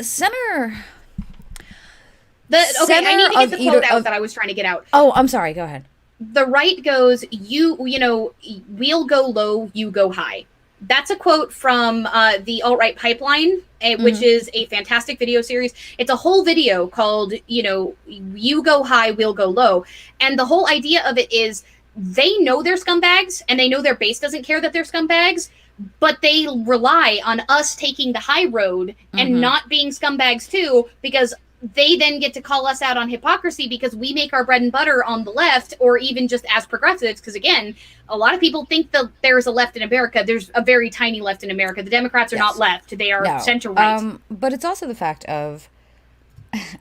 Speaker 2: I
Speaker 1: need to get the quote out that I was trying to get out.
Speaker 2: Oh, I'm sorry. Go ahead.
Speaker 1: The right goes, we'll go low, you go high. That's a quote from the alt-right pipeline, which is a fantastic video series. It's a whole video called, you go high, we'll go low. And the whole idea of it is they know they're scumbags and they know their base doesn't care that they're scumbags, but they rely on us taking the high road and not being scumbags too, because they then get to call us out on hypocrisy because we make our bread and butter on the left, or even just as progressives. Because again, a lot of people think that there's a left in America. There's a very tiny left in America. The Democrats are not left. They are center right.
Speaker 2: But it's also the fact of,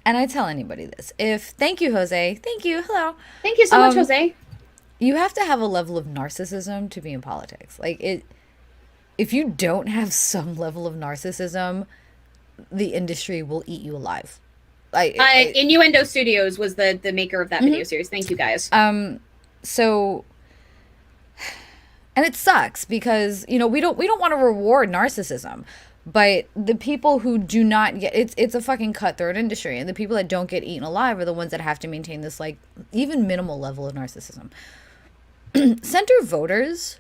Speaker 2: and I tell anybody this, thank you, Jose. Thank you. Hello.
Speaker 1: Thank you so much, Jose.
Speaker 2: You have to have a level of narcissism to be in politics. If you don't have some level of narcissism, the industry will eat you alive.
Speaker 1: Innuendo Studios was the maker of that video series. Thank you, guys.
Speaker 2: So, and it sucks because we don't want to reward narcissism, but the people who do not get it's a fucking cutthroat industry, and the people that don't get eaten alive are the ones that have to maintain this like even minimal level of narcissism. Center voters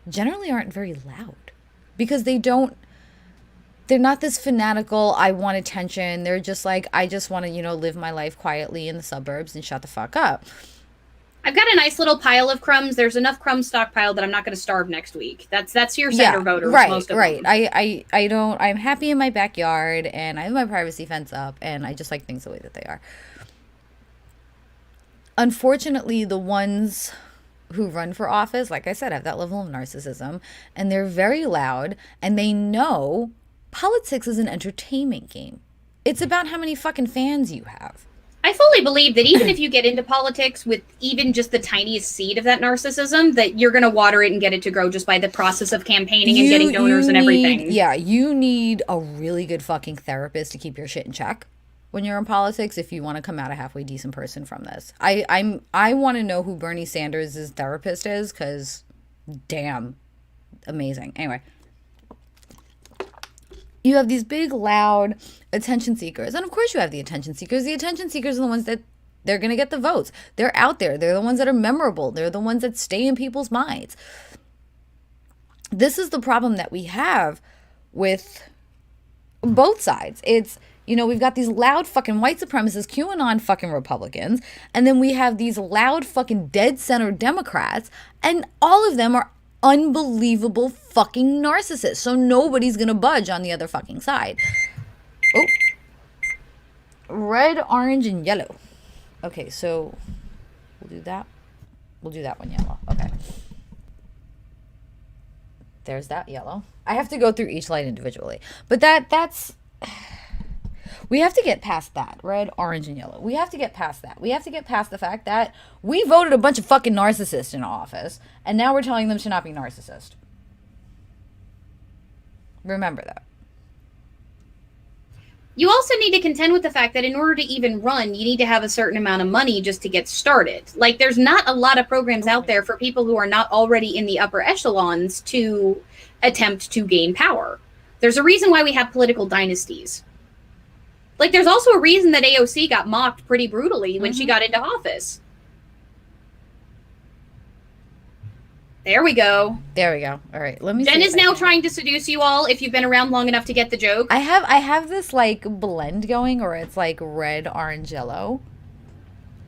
Speaker 2: generally aren't very loud because they don't they're not this fanatical, I want attention. They're just like, I just want to, live my life quietly in the suburbs and shut the fuck up.
Speaker 1: I've got a nice little pile of crumbs. There's enough crumbs stockpiled that I'm not going to starve next week. That's your center voters.
Speaker 2: Right,
Speaker 1: most of
Speaker 2: right.
Speaker 1: them.
Speaker 2: I don't. I'm happy in my backyard, and I have my privacy fence up, and I just like things the way that they are. Unfortunately, the ones who run for office, like I said, have that level of narcissism, and they're very loud, and they know politics is an entertainment game. It's about how many fucking fans you have.
Speaker 1: I fully believe that even if you get into politics with even just the tiniest seed of that narcissism, that you're going to water it and get it to grow just by the process of campaigning and getting donors and everything.
Speaker 2: Yeah, you need a really good fucking therapist to keep your shit in check when you're in politics if you want to come out a halfway decent person from this. I want to know who Bernie Sanders' therapist is, because damn, amazing. Anyway. You have these big, loud attention seekers. And of course you have the attention seekers. The attention seekers are the ones that they're going to get the votes. They're out there. They're the ones that are memorable. They're the ones that stay in people's minds. This is the problem that we have with both sides. It's, we've got these loud fucking white supremacists, QAnon fucking Republicans, and then we have these loud fucking dead center Democrats, and all of them are unbelievable fucking narcissists. So nobody's gonna budge on the other fucking side. Oh. Red, orange, and yellow. Okay, so we'll do that. We'll do that one yellow. Okay. There's that yellow. I have to go through each light individually. But that's... We have to get past that. Red, orange, and yellow. We have to get past that. We have to get past the fact that we voted a bunch of fucking narcissists in office, and now we're telling them to not be narcissist. Remember that.
Speaker 1: You also need to contend with the fact that in order to even run, you need to have a certain amount of money just to get started. Like, there's not a lot of programs out there for people who are not already in the upper echelons to attempt to gain power. There's a reason why we have political dynasties. Like, there's also a reason that AOC got mocked pretty brutally when she got into office. There we go.
Speaker 2: There we go. All right. Let me.
Speaker 1: Jen is now trying to seduce you all. If you've been around long enough to get the joke,
Speaker 2: I have this like blend going, where it's like red, orange, yellow,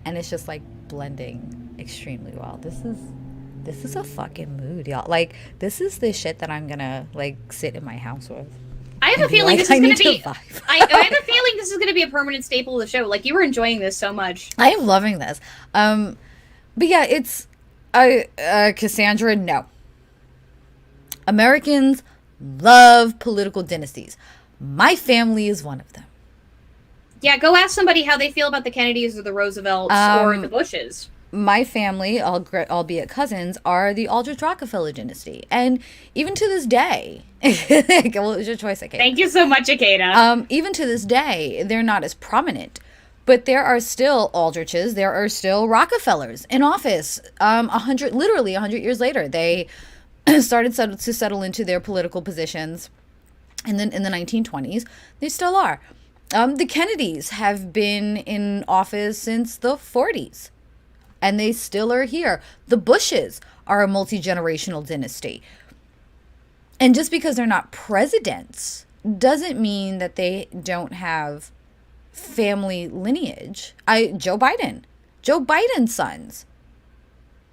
Speaker 2: and it's just like blending extremely well. This is a fucking mood, y'all. Like, this is the shit that I'm gonna like sit in my house with.
Speaker 1: I have a feeling this is going to be. I have a feeling this is going to be a permanent staple of the show. Like, you were enjoying this so much.
Speaker 2: I am loving this. But yeah, it's Cassandra. No, Americans love political dynasties. My family is one of them.
Speaker 1: Yeah, go ask somebody how they feel about the Kennedys or the Roosevelts or the Bushes.
Speaker 2: My family, albeit cousins, are the Aldrich Rockefeller dynasty. And even to this day, well, it was your choice, Akeda.
Speaker 1: Thank you so much, Akeda.
Speaker 2: Even to this day, they're not as prominent. But there are still Aldriches, there are still Rockefellers in office. 100 years later, they started to settle into their political positions. And then in the 1920s, they still are. The Kennedys have been in office since the 40s. And they still are here. The Bushes are a multi-generational dynasty. And just because they're not presidents doesn't mean that they don't have family lineage. Joe Biden's sons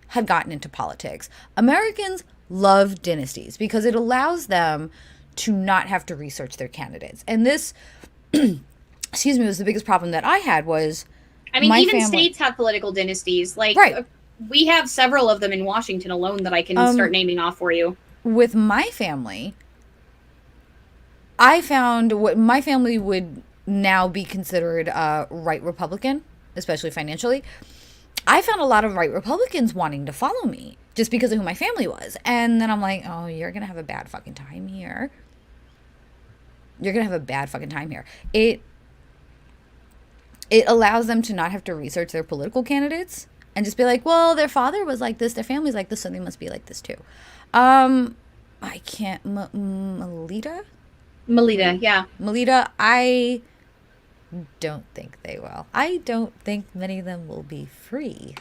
Speaker 2: have gotten into politics. Americans love dynasties because it allows them to not have to research their candidates. And this, excuse me, was the biggest problem that I had was...
Speaker 1: I mean, even states have political dynasties. Like, right. We have several of them in Washington alone that I can start naming off for you.
Speaker 2: With my family, I found what my family would now be considered right Republican, especially financially. I found a lot of right Republicans wanting to follow me just because of who my family was. And then I'm like, oh, you're going to have a bad fucking time here. You're going to have a bad fucking time here. It allows them to not have to research their political candidates and just be like, well, their father was like this, their family's like this, so they must be like this too. I can't, Melita,
Speaker 1: yeah.
Speaker 2: Melita, I don't think they will. I don't think many of them will be free.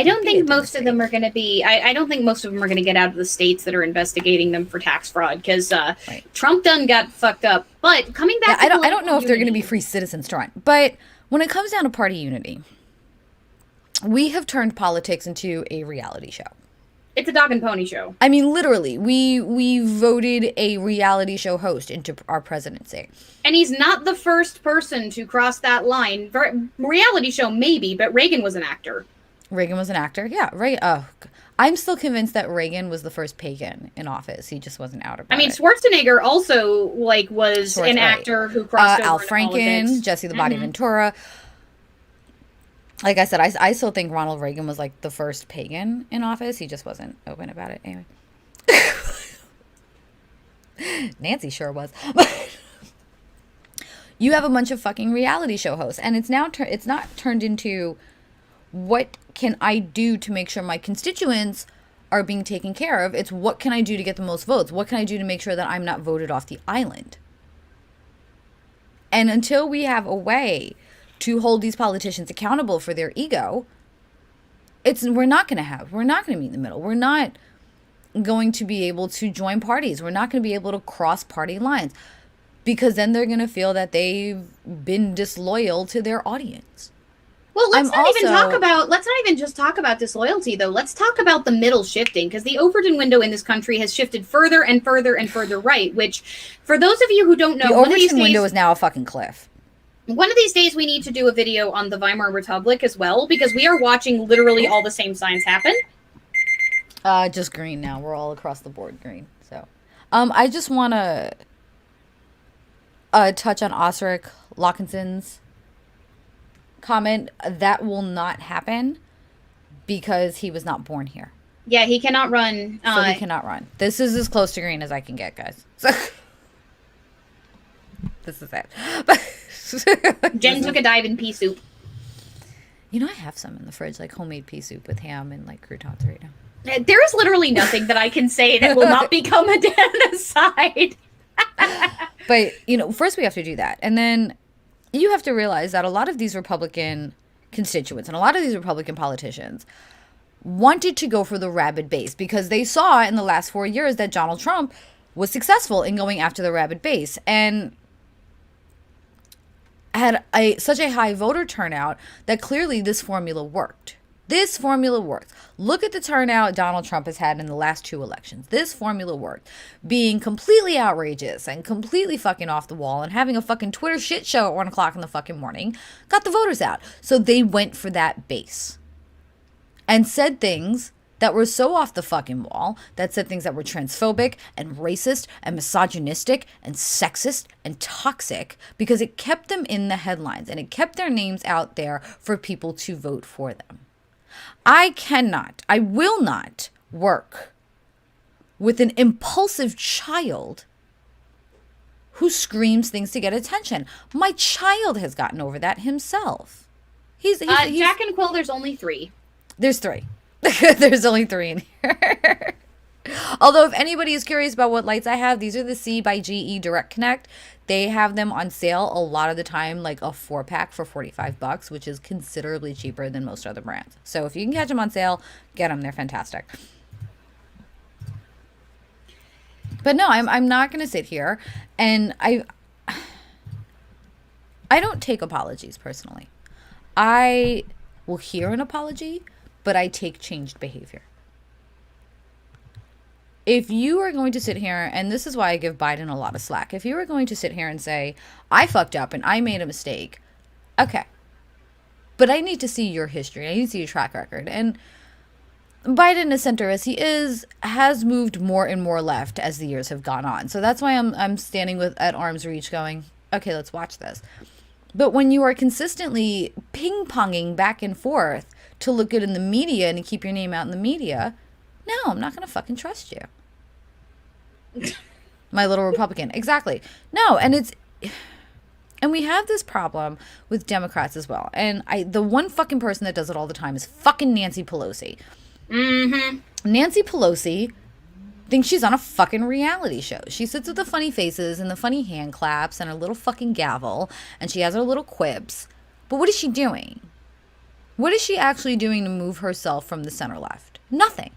Speaker 1: I don't think most of them are going to be. I don't think most of them are going to get out of the states that are investigating them for tax fraud because Trump done got fucked up. But coming back,
Speaker 2: I don't know if they're going to be free citizens to run. But when it comes down to party unity, we have turned politics into a reality show.
Speaker 1: It's a dog and pony show.
Speaker 2: I mean, literally, we voted a reality show host into our presidency.
Speaker 1: And he's not the first person to cross that line. Reality show, maybe, but Reagan was an actor.
Speaker 2: Reagan was an actor? Yeah, right. Oh, I'm still convinced that Reagan was the first pagan in office. He just wasn't out about it.
Speaker 1: Schwarzenegger also, was an actor who crossed over
Speaker 2: Al
Speaker 1: into
Speaker 2: Franken,
Speaker 1: politics.
Speaker 2: Jesse the Body Ventura. Like I said, I still think Ronald Reagan was like the first pagan in office. He just wasn't open about it. Anyway. Nancy sure was. You have a bunch of fucking reality show hosts, and it's now it's not turned into what can I do to make sure my constituents are being taken care of. It's what can I do to get the most votes? What can I do to make sure that I'm not voted off the island? And until we have a way to hold these politicians accountable for their ego, we're not going to meet in the middle. We're not going to be able to join parties. We're not going to be able to cross party lines, because then they're going to feel that they've been disloyal to their audience.
Speaker 1: Well, let's not even just talk about disloyalty, though. Let's talk about the middle shifting, because the Overton window in this country has shifted further and further and further right, which, for those of you who don't know,
Speaker 2: the Overton window is now a fucking cliff.
Speaker 1: One of these days, we need to do a video on the Weimar Republic as well, because we are watching literally all the same signs happen.
Speaker 2: Just green now. We're all across the board green. So, I just want to touch on Osric Lawkinson's comment. That will not happen because he was not born here.
Speaker 1: Yeah, he cannot run.
Speaker 2: So he cannot run. This is as close to green as I can get, guys. So, this is it.
Speaker 1: Jen took a dive in pea soup.
Speaker 2: You know, I have some in the fridge, like homemade pea soup with ham and like croutons right now.
Speaker 1: There is literally nothing that I can say that will not become an aside.
Speaker 2: But, first we have to do that. And then you have to realize that a lot of these Republican constituents and a lot of these Republican politicians wanted to go for the rabid base because they saw in the last 4 years that Donald Trump was successful in going after the rabid base and had such a high voter turnout that clearly this formula worked. This formula worked. Look at the turnout Donald Trump has had in the last 2 elections. This formula worked. Being completely outrageous and completely fucking off the wall and having a fucking Twitter shit show at 1 o'clock in the fucking morning got the voters out. So they went for that base and said things that were so off the fucking wall, that said things that were transphobic and racist and misogynistic and sexist and toxic, because it kept them in the headlines and it kept their names out there for people to vote for them. I will not work with an impulsive child who screams things to get attention. My child has gotten over that himself. He's
Speaker 1: Jack and Quill, there's only 3.
Speaker 2: There's 3. There's only 3 in here. Although if anybody is curious about what lights I have, these are the C by GE Direct Connect. They have them on sale a lot of the time, like a 4-pack for $45, which is considerably cheaper than most other brands. So if you can catch them on sale, get them. They're fantastic. But no, I'm not going to sit here and I don't take apologies personally. I will hear an apology, but I take changed behavior. If you are going to sit here, and this is why I give Biden a lot of slack, if you are going to sit here and say, I fucked up and I made a mistake, okay. But I need to see your history. I need to see your track record. And Biden, as center as he is, has moved more and more left as the years have gone on. So that's why I'm standing at arm's reach going, okay, let's watch this. But when you are consistently ping-ponging back and forth to look good in the media and to keep your name out in the media, no, I'm not going to fucking trust you. My little Republican. Exactly. No, and we have this problem with Democrats as well. And the one fucking person that does it all the time is fucking Nancy Pelosi.
Speaker 1: Mm-hmm.
Speaker 2: Nancy Pelosi thinks she's on a fucking reality show. She sits with the funny faces and the funny hand claps and her little fucking gavel, and she has her little quips. But what is she doing? What is she actually doing to move herself from the center left? Nothing.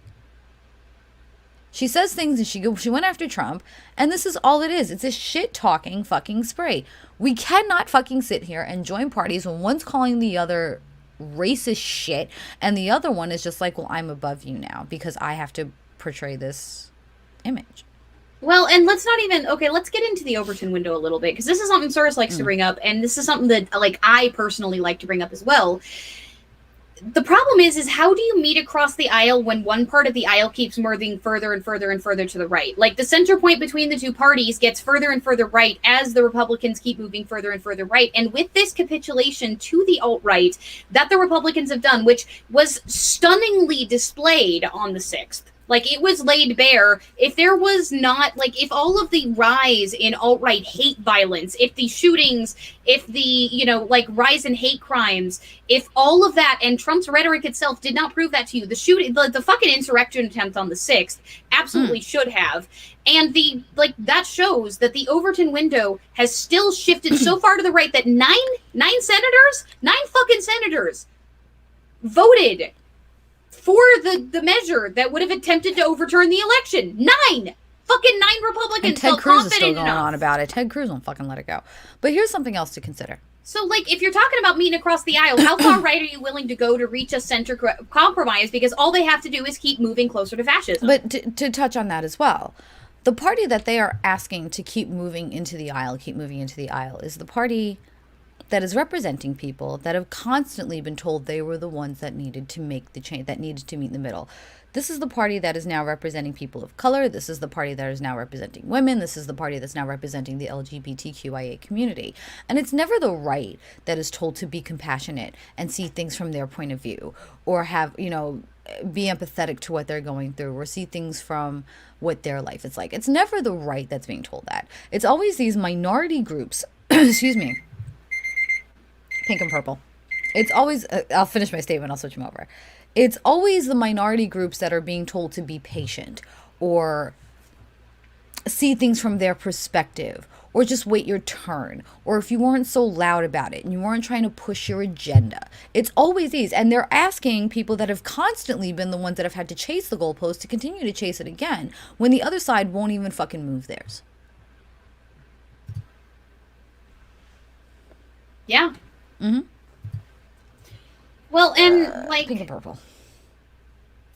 Speaker 2: She says things and she went after Trump, and this is all it is. It's a shit-talking fucking spray. We cannot fucking sit here and join parties when one's calling the other racist shit, and the other one is just like, well, I'm above you now because I have to portray this image.
Speaker 1: Well, and let's get into the Overton window a little bit, because this is something Soros likes to bring up, and this is something that, like, I personally like to bring up as well. The problem is how do you meet across the aisle when one part of the aisle keeps moving further and further and further to the right? Like, the center point between the two parties gets further and further right as the Republicans keep moving further and further right. And with this capitulation to the alt-right that the Republicans have done, which was stunningly displayed on the 6th, like, it was laid bare. If there was not, like, if all of the rise in alt-right hate violence, if the shootings, if the, you know, like, rise in hate crimes, if all of that and Trump's rhetoric itself did not prove that to you, the shooting, the fucking insurrection attempt on the 6th absolutely should have. And that shows that the Overton window has still shifted so far to the right that nine fucking senators voted for the measure that would have attempted to overturn the election. Nine Republicans.
Speaker 2: And Ted Cruz is still going on about it. Ted Cruz won't fucking let it go. But here's something else to consider.
Speaker 1: So, like, if you're talking about meeting across the aisle, how far right are you willing to go to reach a center compromise? Because all they have to do is keep moving closer to fascism.
Speaker 2: But to touch on that as well, the party that they are asking to keep moving into the aisle, is the party that is representing people that have constantly been told they were the ones that needed to make the change, that needed to meet in the middle. This is the party that is now representing people of color. This is the party that is now representing women. This is the party that's now representing the LGBTQIA community. And it's never the right that is told to be compassionate and see things from their point of view, or have, you know, be empathetic to what they're going through, or see things from what their life is like. It's never the right that's being told that. It's always these minority groups, excuse me, pink and purple. It's always, I'll finish my statement, I'll switch them over. It's always the minority groups that are being told to be patient, or see things from their perspective, or just wait your turn, or if you weren't so loud about it and you weren't trying to push your agenda. It's always these. And they're asking people that have constantly been the ones that have had to chase the goalpost to continue to chase it again, when the other side won't even fucking move theirs.
Speaker 1: Yeah. Mm-hmm. Well, and like
Speaker 2: pink and purple.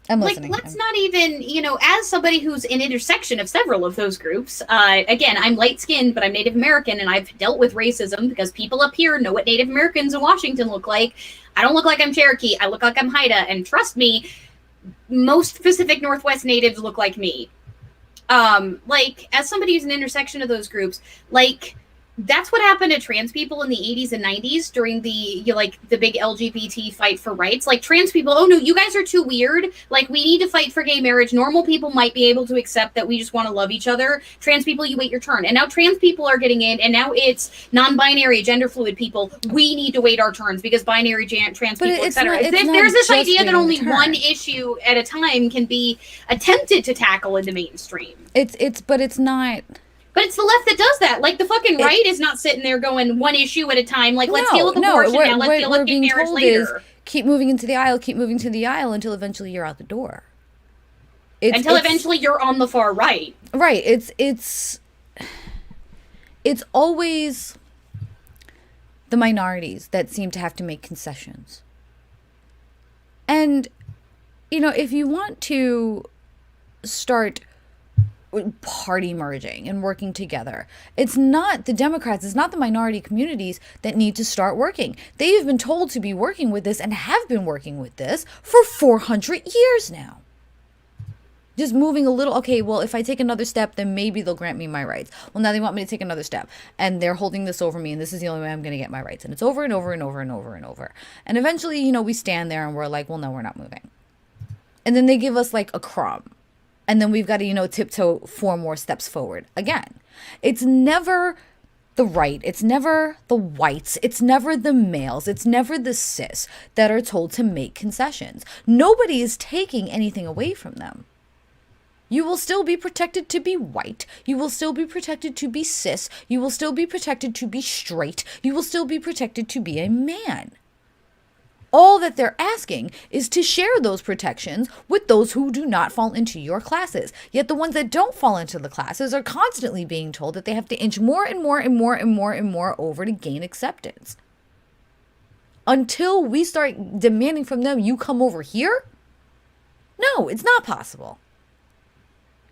Speaker 2: I'm listening.
Speaker 1: Let's not even, you know, as somebody who's an intersection of several of those groups, again, I'm light-skinned, but I'm Native American, and I've dealt with racism because people up here know what Native Americans in Washington look like. I don't look like I'm Cherokee. I look like I'm Haida, and trust me, most Pacific Northwest natives look like me. Like, as somebody who's an intersection of those groups, like, that's what happened to trans people in the 80s and 90s during the, you know, like, the big LGBT fight for rights. Like, trans people, oh no, you guys are too weird. Like, we need to fight for gay marriage. Normal people might be able to accept that we just want to love each other. Trans people, you wait your turn. And now trans people are getting in, and now it's non-binary, gender fluid people. We need to wait our turns because binary, trans people, etc. If there's this idea that only one issue at a time can be attempted to tackle in the mainstream.
Speaker 2: But it's not.
Speaker 1: But it's the left that does that. Like, the fucking right is not sitting there going one issue at a time. Like, let's deal with abortion now. Let's deal with gay marriage later.
Speaker 2: Keep moving into the aisle, until eventually you're out the door.
Speaker 1: Until eventually you're on the far right.
Speaker 2: Right. It's always the minorities that seem to have to make concessions. And, you know, if you want to start party merging and working together, it's not the Democrats, it's not the minority communities that need to start working. They have been told to be working with this and have been working with this for 400 years now. Just moving a little, okay, well, if I take another step, then maybe they'll grant me my rights. Well, now they want me to take another step, and they're holding this over me, and this is the only way I'm going to get my rights. And it's over and over and over and over and over. And eventually, you know, we stand there and we're like, well, no, we're not moving. And then they give us like a crumb. And then we've got to, you know, tiptoe 4 more steps forward again. It's never the right. It's never the whites. It's never the males. It's never the cis that are told to make concessions. Nobody is taking anything away from them. You will still be protected to be white. You will still be protected to be cis. You will still be protected to be straight. You will still be protected to be a man. All that they're asking is to share those protections with those who do not fall into your classes. Yet the ones that don't fall into the classes are constantly being told that they have to inch more and more and more and more and more over to gain acceptance. Until we start demanding from them, you come over here? No, it's not possible.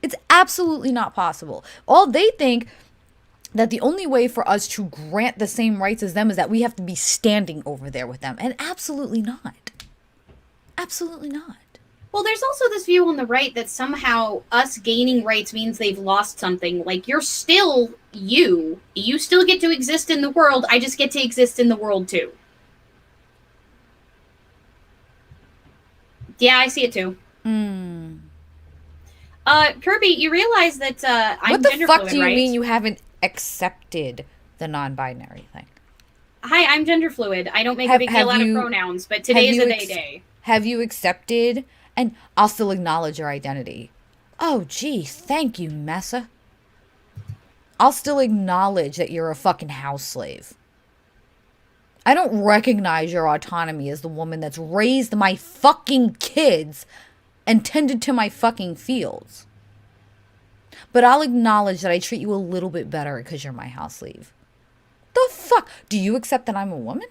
Speaker 2: It's absolutely not possible. All they think that the only way for us to grant the same rights as them is that we have to be standing over there with them. And absolutely not. Absolutely not.
Speaker 1: Well, there's also this view on the right that somehow us gaining rights means they've lost something. Like, you're still you. You still get to exist in the world. I just get to exist in the world, too. Yeah, I see it, too. Kirby, you realize that I'm gender fluid, right?
Speaker 2: What the fuck do you mean you haven't accepted the non-binary thing?
Speaker 1: Hi, I'm gender fluid. I don't make a big deal out of pronouns, but today is a day.
Speaker 2: Have you accepted? And I'll still acknowledge your identity. Oh, gee, thank you, Messa. I'll still acknowledge that you're a fucking house slave. I don't recognize your autonomy as the woman that's raised my fucking kids and tended to my fucking fields. But I'll acknowledge that I treat you a little bit better because you're my house slave. The fuck? Do you accept that I'm a woman?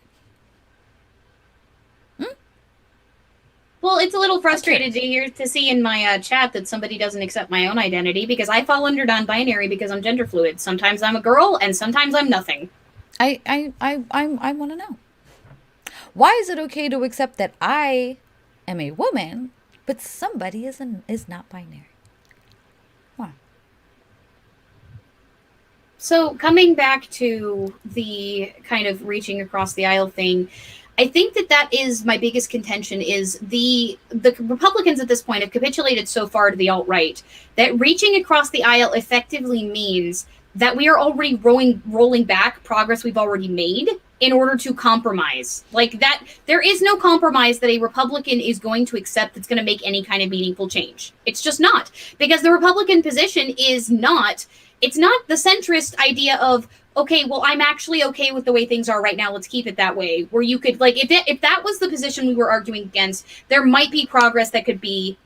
Speaker 1: Well, it's a little frustrated to see in my chat that somebody doesn't accept my own identity, because I fall under non-binary because I'm gender fluid. Sometimes I'm a girl and sometimes I'm nothing.
Speaker 2: I want to know. Why is it okay to accept that I am a woman, but somebody is not binary? Why?
Speaker 1: So coming back to the kind of reaching across the aisle thing, I think that is my biggest contention. Is the Republicans at this point have capitulated so far to the alt-right that reaching across the aisle effectively means that we are already rolling back progress we've already made in order to compromise. Like, that, there is no compromise that a Republican is going to accept that's going to make any kind of meaningful change. It's just not. Because the Republican position is not, it's not the centrist idea of, okay, well, I'm actually okay with the way things are right now, let's keep it that way. Where you could, like, if that was the position we were arguing against, there might be progress that could be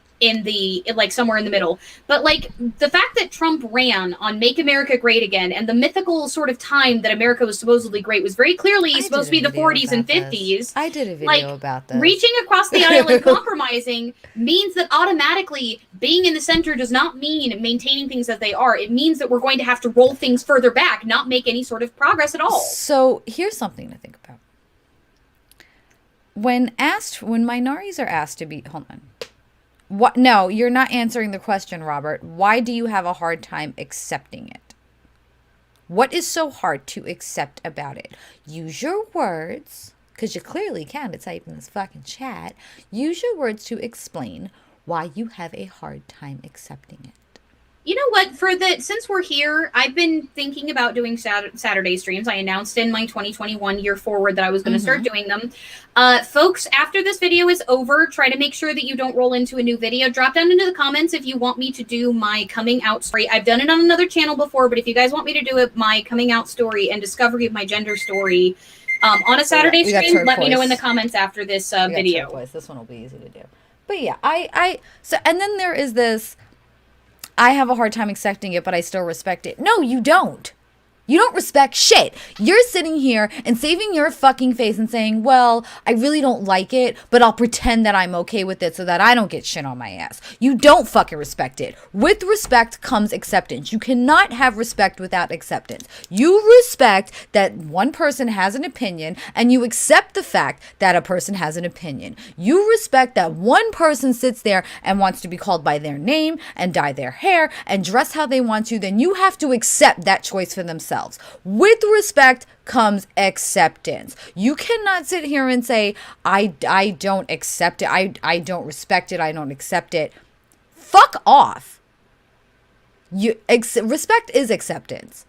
Speaker 1: like somewhere in the middle. But like, the fact that Trump ran on Make America Great Again, and the mythical sort of time that America was supposedly great was very clearly supposed to be the 40s and 50s.
Speaker 2: I did a video about this.
Speaker 1: Reaching across the aisle and compromising means that automatically being in the center does not mean maintaining things as they are. It means that we're going to have to roll things further back, not make any sort of progress at all.
Speaker 2: So here's something to think about. When minorities are asked to be, hold on. What? No, you're not answering the question, Robert. Why do you have a hard time accepting it? What is so hard to accept about it? Use your words, because you clearly can to type in this fucking chat. Use your words to explain why you have a hard time accepting it.
Speaker 1: You know what? Since we're here, I've been thinking about doing Saturday streams. I announced in my 2021 year forward that I was going to start doing them. Folks, after this video is over, try to make sure that you don't roll into a new video. Drop down into the comments if you want me to do my coming out story. I've done it on another channel before, but if you guys want me to do it, my coming out story and discovery of my gender story on a Saturday stream, let me know in the comments after this video.
Speaker 2: This one will be easy to do. But yeah, and then there is this, I have a hard time accepting it, but I still respect it. No, you don't. You don't respect shit. You're sitting here and saving your fucking face and saying, well, I really don't like it, but I'll pretend that I'm okay with it so that I don't get shit on my ass. You don't fucking respect it. With respect comes acceptance. You cannot have respect without acceptance. You respect that one person has an opinion, and you accept the fact that a person has an opinion. You respect that one person sits there and wants to be called by their name and dye their hair and dress how they want to. Then you have to accept that choice for themselves. With respect comes acceptance. You cannot sit here and say, I don't accept it. I don't respect it. I don't accept it. Fuck off. Respect is acceptance.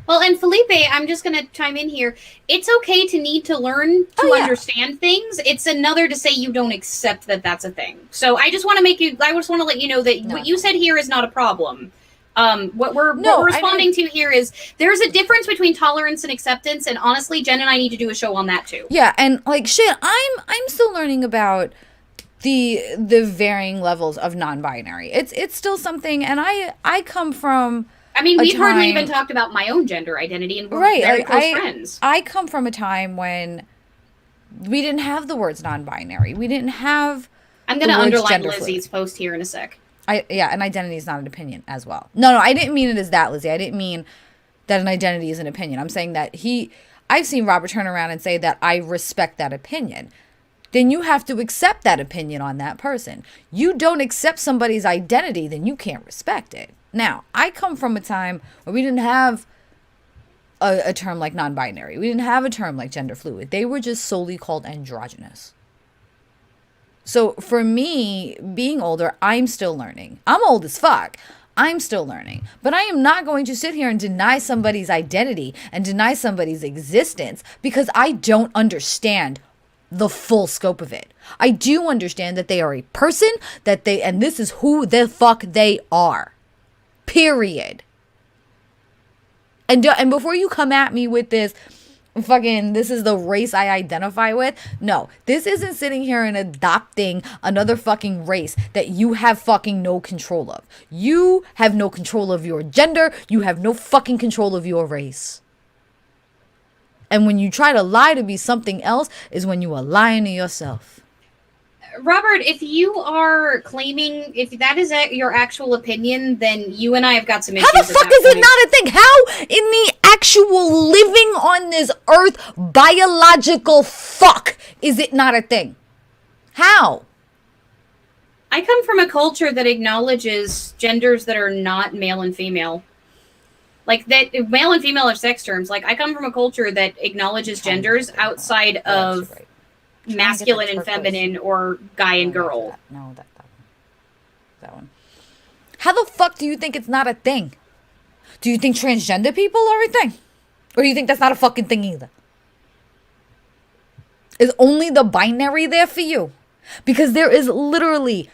Speaker 1: Well, and Felipe, I'm just going to chime in here. It's okay to need to learn to understand things. It's another to say you don't accept that that's a thing. So I just want to let you know that what you said here is not a problem. What we're responding to here is there's a difference between tolerance and acceptance, and honestly, Jen and I need to do a show on that too.
Speaker 2: Yeah, and like shit, I'm still learning about the varying levels of non-binary. It's still something, and I come from.
Speaker 1: I mean, we've hardly even talked about my own gender identity, and we're very close friends.
Speaker 2: I come from a time when we didn't have the words non-binary. We didn't have.
Speaker 1: I'm going to underline Lizzie's post here in a sec.
Speaker 2: And identity is not an opinion as well. No, I didn't mean it as that, Lizzie. I didn't mean that an identity is an opinion. I'm saying that I've seen Robert turn around and say that I respect that opinion. Then you have to accept that opinion on that person. You don't accept somebody's identity, then you can't respect it. Now, I come from a time where we didn't have a term like non-binary. We didn't have a term like gender fluid. They were just solely called androgynous. So for me, being older, I'm still learning. I'm old as fuck. I'm still learning. But I am not going to sit here and deny somebody's identity and deny somebody's existence because I don't understand the full scope of it. I do understand that they are a person, and this is who the fuck they are. Period. And before you come at me with this, this is the race I identify with. No, this isn't sitting here and adopting another fucking race that you have fucking no control of. You have no control of your gender. You have no fucking control of your race. And when you try to lie to be something else is when you are lying to yourself.
Speaker 1: Robert, if you are claiming, if that is your actual opinion, then you and I have got some issues.
Speaker 2: How the fuck is it not a thing? How in the actual living on this earth biological fuck is it not a thing? How?
Speaker 1: I come from a culture that acknowledges genders that are not male and female. Like, that male and female are sex terms. Like, I come from a culture that acknowledges genders outside of masculine and feminine or guy and girl.
Speaker 2: That one. How the fuck do you think it's not a thing? Do you think transgender people are a thing? Or do you think that's not a fucking thing either? Is only the binary there for you? Because there is literally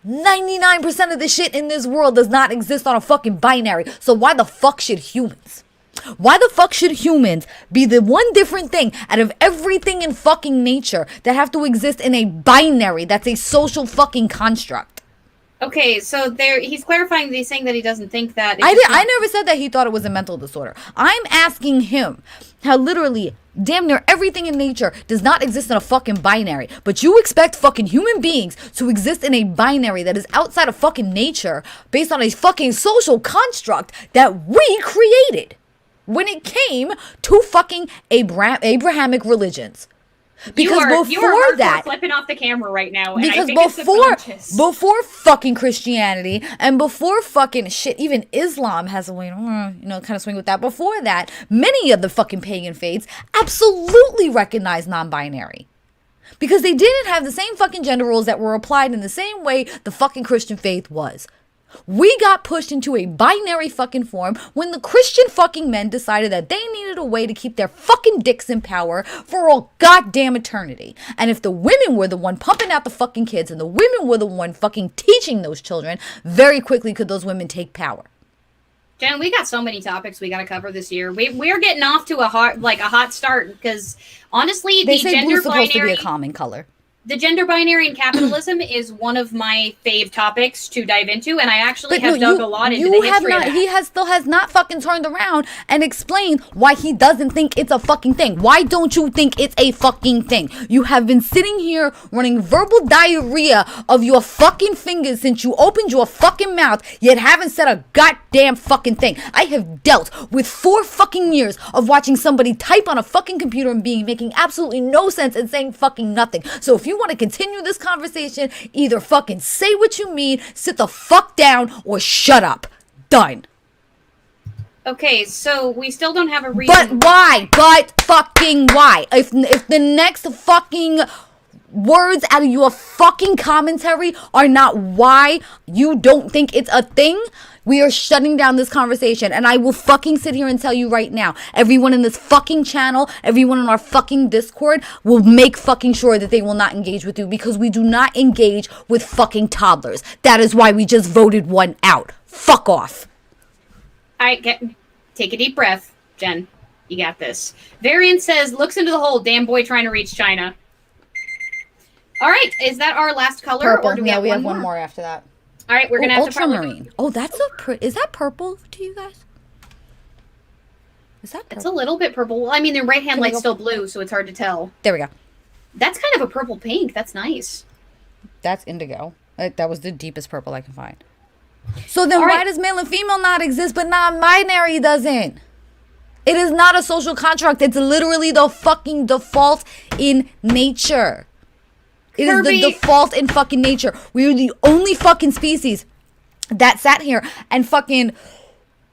Speaker 2: 99% of the shit in this world does not exist on a fucking binary. So why the fuck should humans? Why the fuck should humans be the one different thing out of everything in fucking nature that have to exist in a binary that's a social fucking construct?
Speaker 1: Okay, so he's clarifying that he's saying that he doesn't think that.
Speaker 2: I never said that he thought it was a mental disorder. I'm asking him how literally damn near everything in nature does not exist in a fucking binary. But you expect fucking human beings to exist in a binary that is outside of fucking nature based on a fucking social construct that we created when it came to fucking Abrahamic religions. Because
Speaker 1: you are flipping off the camera right now.
Speaker 2: Because before fucking Christianity and before fucking shit, even Islam has a way to, kind of swing with that. Before that, many of the fucking pagan faiths absolutely recognize non-binary. Because they didn't have the same fucking gender roles that were applied in the same way the fucking Christian faith was. We got pushed into a binary fucking form when the Christian fucking men decided that they needed a way to keep their fucking dicks in power for all goddamn eternity. And if the women were the one pumping out the fucking kids and the women were the one fucking teaching those children, very quickly could those women take power.
Speaker 1: Jen, we got so many topics we got to cover this year. We're getting off to a hot start because honestly,
Speaker 2: they say blue's supposed to be a calming color.
Speaker 1: The gender binary and capitalism is one of my fave topics to dive into, and I actually dug a lot into the history of that.
Speaker 2: He still has not fucking turned around and explained why he doesn't think it's a fucking thing. Why don't you think it's a fucking thing? You have been sitting here running verbal diarrhea of your fucking fingers since you opened your fucking mouth, yet haven't said a goddamn fucking thing. I have dealt with 4 fucking years of watching somebody type on a fucking computer and making absolutely no sense and saying fucking nothing. So if you want to continue this conversation, either fucking say what you mean, sit the fuck down, or shut up. Done.
Speaker 1: Okay, so we still don't have a reason.
Speaker 2: But why? But fucking why? If the next fucking words out of your fucking commentary are not why you don't think it's a thing, we are shutting down this conversation. And I will fucking sit here and tell you right now, everyone in this fucking channel, everyone in our fucking Discord will make fucking sure that they will not engage with you, because we do not engage with fucking toddlers. That is why we just voted one out. Fuck off.
Speaker 1: Take a deep breath, Jen. You got this. Varian says, looks into the hole. Damn boy trying to reach China. All right. Is that our last color?
Speaker 2: Purple.
Speaker 1: Or do
Speaker 2: we have
Speaker 1: one
Speaker 2: one more after that.
Speaker 1: All right. We're going to have
Speaker 2: ultramarine. Oh, that's is that purple to you guys? Is that purple?
Speaker 1: It's a little bit purple. Well, I mean, the right hand light's still blue, so it's hard to tell.
Speaker 2: There we go.
Speaker 1: That's kind of a purple pink. That's nice.
Speaker 2: That's indigo. That was the deepest purple I can find. So then why does male and female not exist, but non-binary doesn't? It is not a social construct. It's literally the fucking default in nature. It is the default in fucking nature. We are the only fucking species that sat here and fucking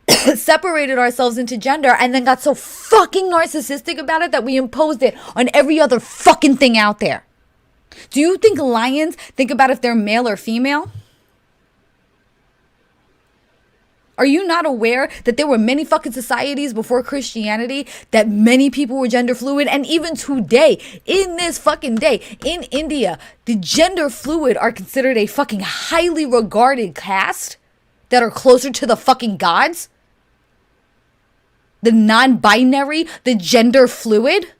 Speaker 2: separated ourselves into gender and then got so fucking narcissistic about it that we imposed it on every other fucking thing out there. Do you think lions think about if they're male or female? Are you not aware that there were many fucking societies before Christianity that many people were gender fluid? And even today, in this fucking day, in India, the gender fluid are considered a fucking highly regarded caste that are closer to the fucking gods? The non-binary, the gender fluid?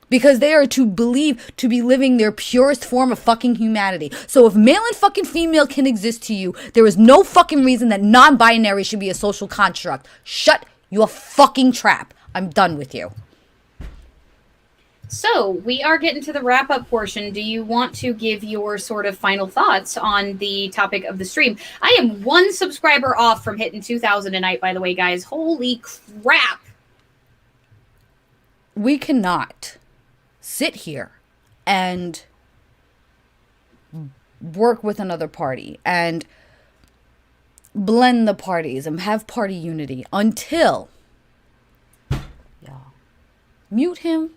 Speaker 2: Because they are to believe to be living their purest form of fucking humanity. So if male and fucking female can exist to you, there is no fucking reason that non-binary should be a social construct. Shut your fucking trap. I'm done with you.
Speaker 1: So we are getting to the wrap-up portion. Do you want to give your sort of final thoughts on the topic of the stream? I am one subscriber off from hitting 2,000 a night, by the way, guys. Holy crap.
Speaker 2: We cannot sit here and work with another party and blend the parties and have party unity until mute him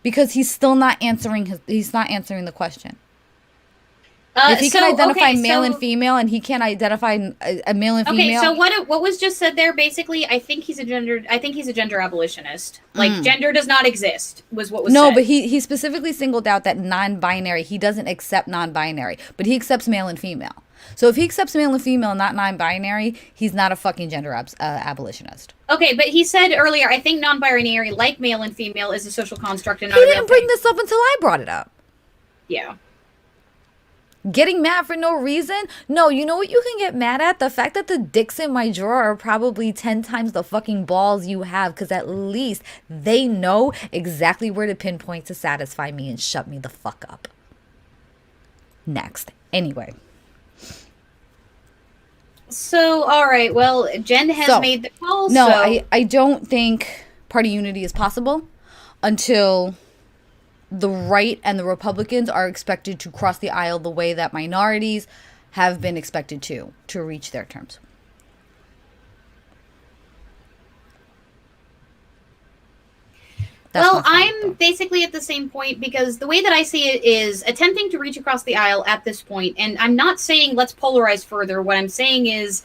Speaker 2: because he's still not answering the question. If he can identify male and female, and he can't identify a male and female.
Speaker 1: Okay, so what was just said there? Basically, I think he's a gender abolitionist. Like gender does not exist was what was said.
Speaker 2: No, but he specifically singled out that non-binary. He doesn't accept non-binary, but he accepts male and female. So if he accepts male and female, not non-binary, he's not a fucking gender abolitionist.
Speaker 1: Okay, but he said earlier, I think non-binary, like male and female, is a social construct and not
Speaker 2: a
Speaker 1: real
Speaker 2: thing. He didn't bring this up until I brought it up.
Speaker 1: Yeah.
Speaker 2: Getting mad for no reason? No, you know what you can get mad at? The fact that the dicks in my drawer are probably 10 times the fucking balls you have, because at least they know exactly where to pinpoint to satisfy me and shut me the fuck up. Next. Anyway.
Speaker 1: So, all right. Well, Jen has made the call.
Speaker 2: No,
Speaker 1: so.
Speaker 2: I don't think party unity is possible until the right and the Republicans are expected to cross the aisle the way that minorities have been expected to reach their terms.
Speaker 1: Well, I'm basically at the same point because the way that I see it is attempting to reach across the aisle at this point, and I'm not saying let's polarize further. What I'm saying is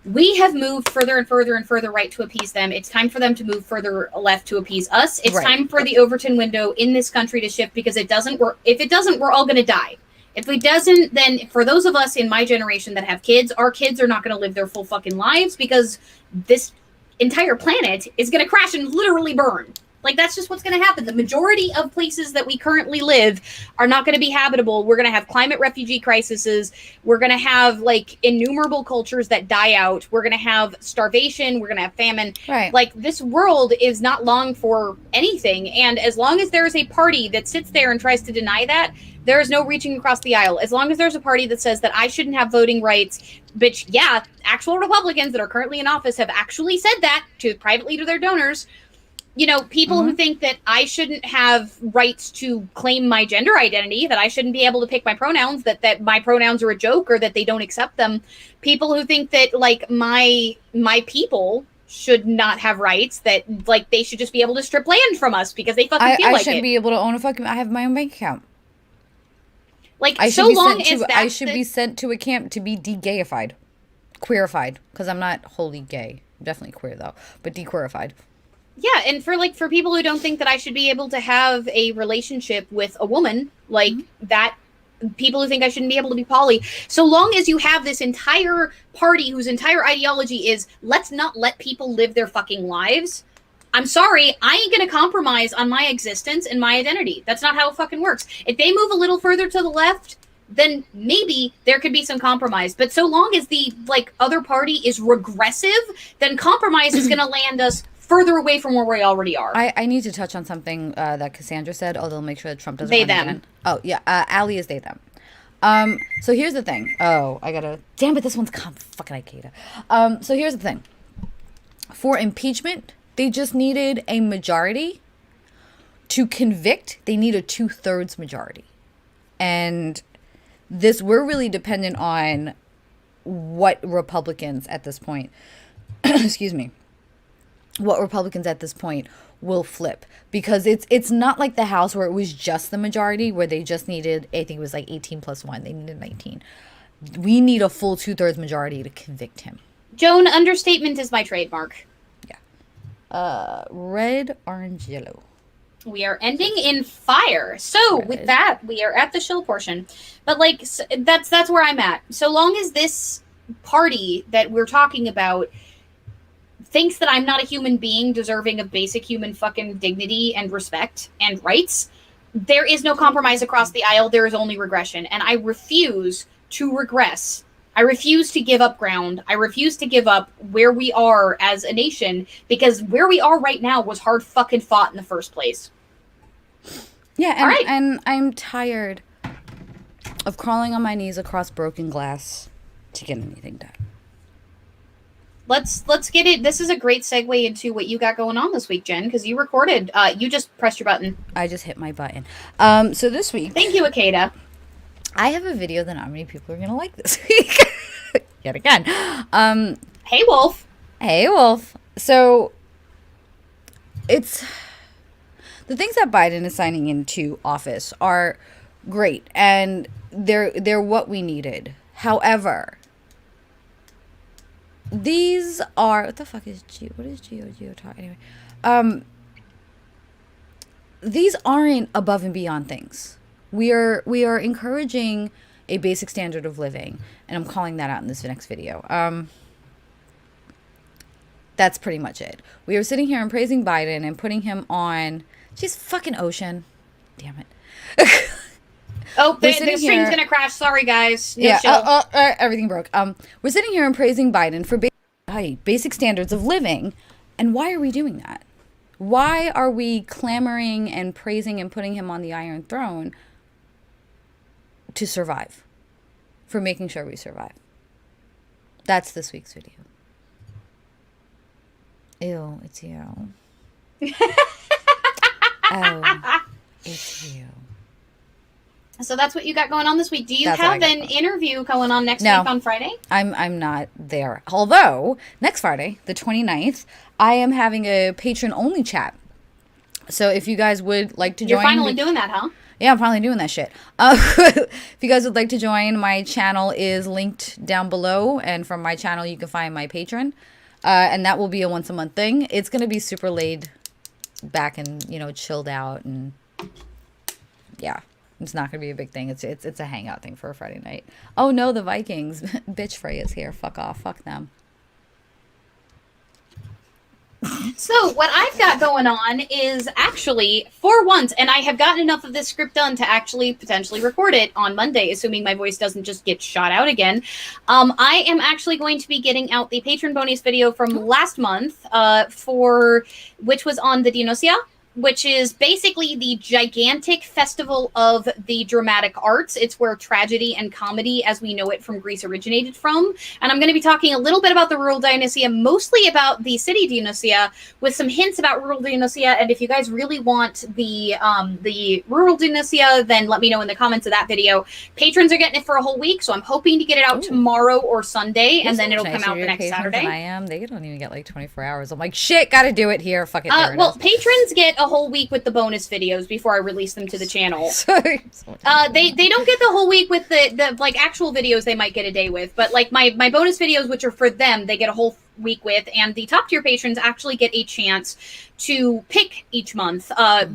Speaker 1: we have moved further and further and further right to appease them. It's time for them to move further left to appease us. It's time for the Overton window in this country to shift because if it doesn't, we're all going to die. If it doesn't, then for those of us in my generation that have kids, our kids are not going to live their full fucking lives because this entire planet is going to crash and literally burn. Like, that's just what's going to happen. The majority of places that we currently live are not going to be habitable. We're going to have climate refugee crises. We're going to have, like, innumerable cultures that die out. We're going to have starvation. We're going to have famine.
Speaker 2: Right.
Speaker 1: Like, this world is not long for anything. And as long as there is a party that sits there and tries to deny that, there is no reaching across the aisle. As long as there's a party that says that I shouldn't have voting rights, which, yeah, actual Republicans that are currently in office have actually said that privately to their donors. You know, people who think that I shouldn't have rights to claim my gender identity, that I shouldn't be able to pick my pronouns, that my pronouns are a joke or that they don't accept them. People who think that, like, my people should not have rights, that, like, they should just be able to strip land from us because they fucking feel like it.
Speaker 2: I shouldn't be able to own I have my own bank account.
Speaker 1: Like,
Speaker 2: I
Speaker 1: should
Speaker 2: be sent to a camp to be de-gayified. Queerified. Because I'm not wholly gay. I'm definitely queer, though. But de-queerified.
Speaker 1: Yeah, and for people who don't think that I should be able to have a relationship with a woman, like, that people who think I shouldn't be able to be poly. So long as you have this entire party whose entire ideology is let's not let people live their fucking lives, I'm sorry, I ain't gonna compromise on my existence and my identity. That's not how it fucking works. If they move a little further to the left, then maybe there could be some compromise. But so long as the other party is regressive, then compromise is gonna land us further away from where we already are.
Speaker 2: I need to touch on something that Cassandra said, although make sure that Trump doesn't
Speaker 1: They,
Speaker 2: run
Speaker 1: them.
Speaker 2: again. Oh, yeah. Allie is they, them. So here's the thing. Oh, I gotta... Damn it, this one's fucking Ikeda. So here's the thing. For impeachment, they just needed a majority. To convict, they need a 2/3 majority. And we're really dependent on what Republicans at this point... excuse me. What Republicans at this point will flip, because it's not like the House where it was just the majority, where they just needed, I think it was 18 plus 1, they needed 19. We need a full 2/3 majority to convict him.
Speaker 1: Joan, understatement is my trademark.
Speaker 2: Yeah. Red, orange, yellow.
Speaker 1: We are ending in fire. So with that, we are at the shill portion. But that's where I'm at. So long as this party that we're talking about thinks that I'm not a human being deserving of basic human fucking dignity and respect and rights, there is no compromise across the aisle. There is only regression. And I refuse to regress. I refuse to give up ground. I refuse to give up where we are as a nation, because where we are right now was hard fucking fought in the first place.
Speaker 2: Yeah, and I'm tired of crawling on my knees across broken glass to get anything done.
Speaker 1: Let's get it. This is a great segue into what you got going on this week, Jen, because you recorded. You just pressed your button.
Speaker 2: I just hit my button. So this week...
Speaker 1: Thank you, Ikeda.
Speaker 2: I have a video that not many people are going to like this week. Yet again.
Speaker 1: Hey, Wolf.
Speaker 2: Hey, Wolf. So, it's... The things that Biden is signing into office are great, and they're what we needed. However... These are... What the fuck is what is geotalk? Anyway. These aren't above and beyond things. We are encouraging a basic standard of living. And I'm calling that out in this next video. That's pretty much it. We are sitting here and praising Biden and putting him on... She's fucking ocean. Damn it.
Speaker 1: Oh, the stream's gonna crash. Sorry, guys. No
Speaker 2: everything broke. We're sitting here and praising Biden for basic standards of living, and why are we doing that? Why are we clamoring and praising and putting him on the Iron Throne to survive? For making sure we survive. That's this week's video. Ew, it's you. Oh, it's you.
Speaker 1: So that's what you got going on this week. Do you have an interview going on next week on Friday?
Speaker 2: I'm not there. Although, next Friday, the 29th, I am having a patron-only chat. So if you guys would like to join...
Speaker 1: You're finally doing that, huh?
Speaker 2: Yeah, I'm finally doing that shit. If you guys would like to join, my channel is linked down below. And from my channel, you can find my patron. And that will be a once-a-month thing. It's going to be super laid back and, chilled out. And yeah. It's not going to be a big thing. It's a hangout thing for a Friday night. Oh, no, the Vikings. Bitch Freya's here. Fuck off. Fuck them.
Speaker 1: So what I've got going on is actually, for once, and I have gotten enough of this script done to actually potentially record it on Monday, assuming my voice doesn't just get shot out again. I am actually going to be getting out the patron bonus video from last month, which was on the Dinosia, which is basically the gigantic festival of the dramatic arts. It's where tragedy and comedy, as we know it from Greece, originated from. And I'm going to be talking a little bit about the rural Dionysia, mostly about the city Dionysia, with some hints about rural Dionysia. And if you guys really want the rural Dionysia, then let me know in the comments of that video. Patrons are getting it for a whole week, so I'm hoping to get it out tomorrow or Sunday, and then it'll come out the next Saturday.
Speaker 2: I am. They don't even get 24 hours. I'm like, shit, gotta do it here. Fuck it.
Speaker 1: Well, patrons get a whole week with the bonus videos before I release them to the channel. Sorry. They don't get the whole week with the actual videos. They might get a day with, but my bonus videos, which are for them, they get a whole week with, and the top tier patrons actually get a chance to pick each month.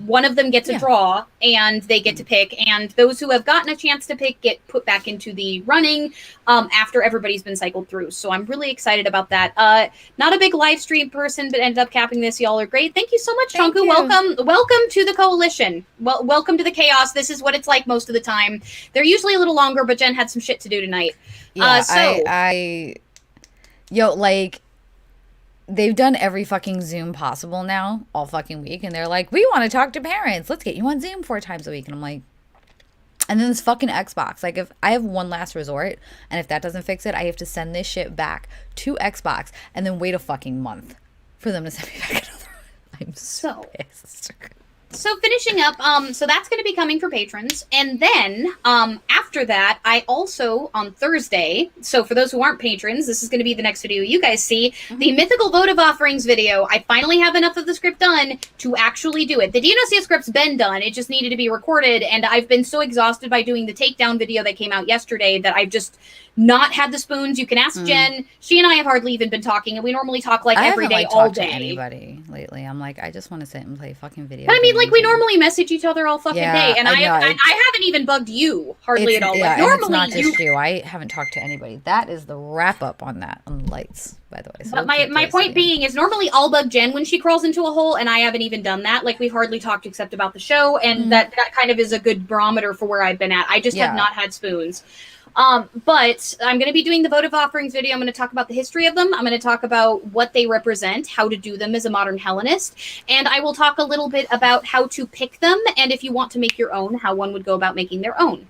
Speaker 1: One of them gets a draw, and they get to pick, and those who have gotten a chance to pick get put back into the running after everybody's been cycled through. So I'm really excited about that. Not a big live stream person, but ended up capping this. Y'all are great. Thank you so much, Chonku. Welcome to the coalition. Welcome to the chaos. This is what it's like most of the time. They're usually a little longer, but Jen had some shit to do tonight.
Speaker 2: Like, they've done every fucking Zoom possible now all fucking week, and they're like, we want to talk to parents, let's get you on Zoom 4 times a week. And I'm like, and then this fucking Xbox, like, if I have one last resort, and if that doesn't fix it, I have to send this shit back to Xbox and then wait a fucking month for them to send me back another one. I'm so pissed.
Speaker 1: So finishing up, so that's going to be coming for patrons. And then after that, I also, on Thursday, so for those who aren't patrons, this is going to be the next video you guys see, the Mythical Votive Offerings video. I finally have enough of the script done to actually do it. The DNSCS script's been done. It just needed to be recorded. And I've been so exhausted by doing the takedown video that came out yesterday that I've just not had the spoons. You can ask Jen. She and I have hardly even been talking, and we normally talk like every day, all day.
Speaker 2: To anybody lately. I'm like, I just want to sit and play fucking video.
Speaker 1: But I mean, like, we normally message each other all fucking day, and I haven't even bugged you hardly at all.
Speaker 2: Yeah,
Speaker 1: like, normally,
Speaker 2: it's not just you. I haven't talked to anybody. That is the wrap up on that on lights, by the way. So
Speaker 1: but my point being is normally I'll bug Jen when she crawls into a hole, and I haven't even done that. Like, we've hardly talked except about the show, and that kind of is a good barometer for where I've been at. I just have not had spoons. But I'm going to be doing the votive offerings video. I'm going to talk about the history of them. I'm going to talk about what they represent, how to do them as a modern Hellenist, and I will talk a little bit about how to pick them, and if you want to make your own, how one would go about making their own.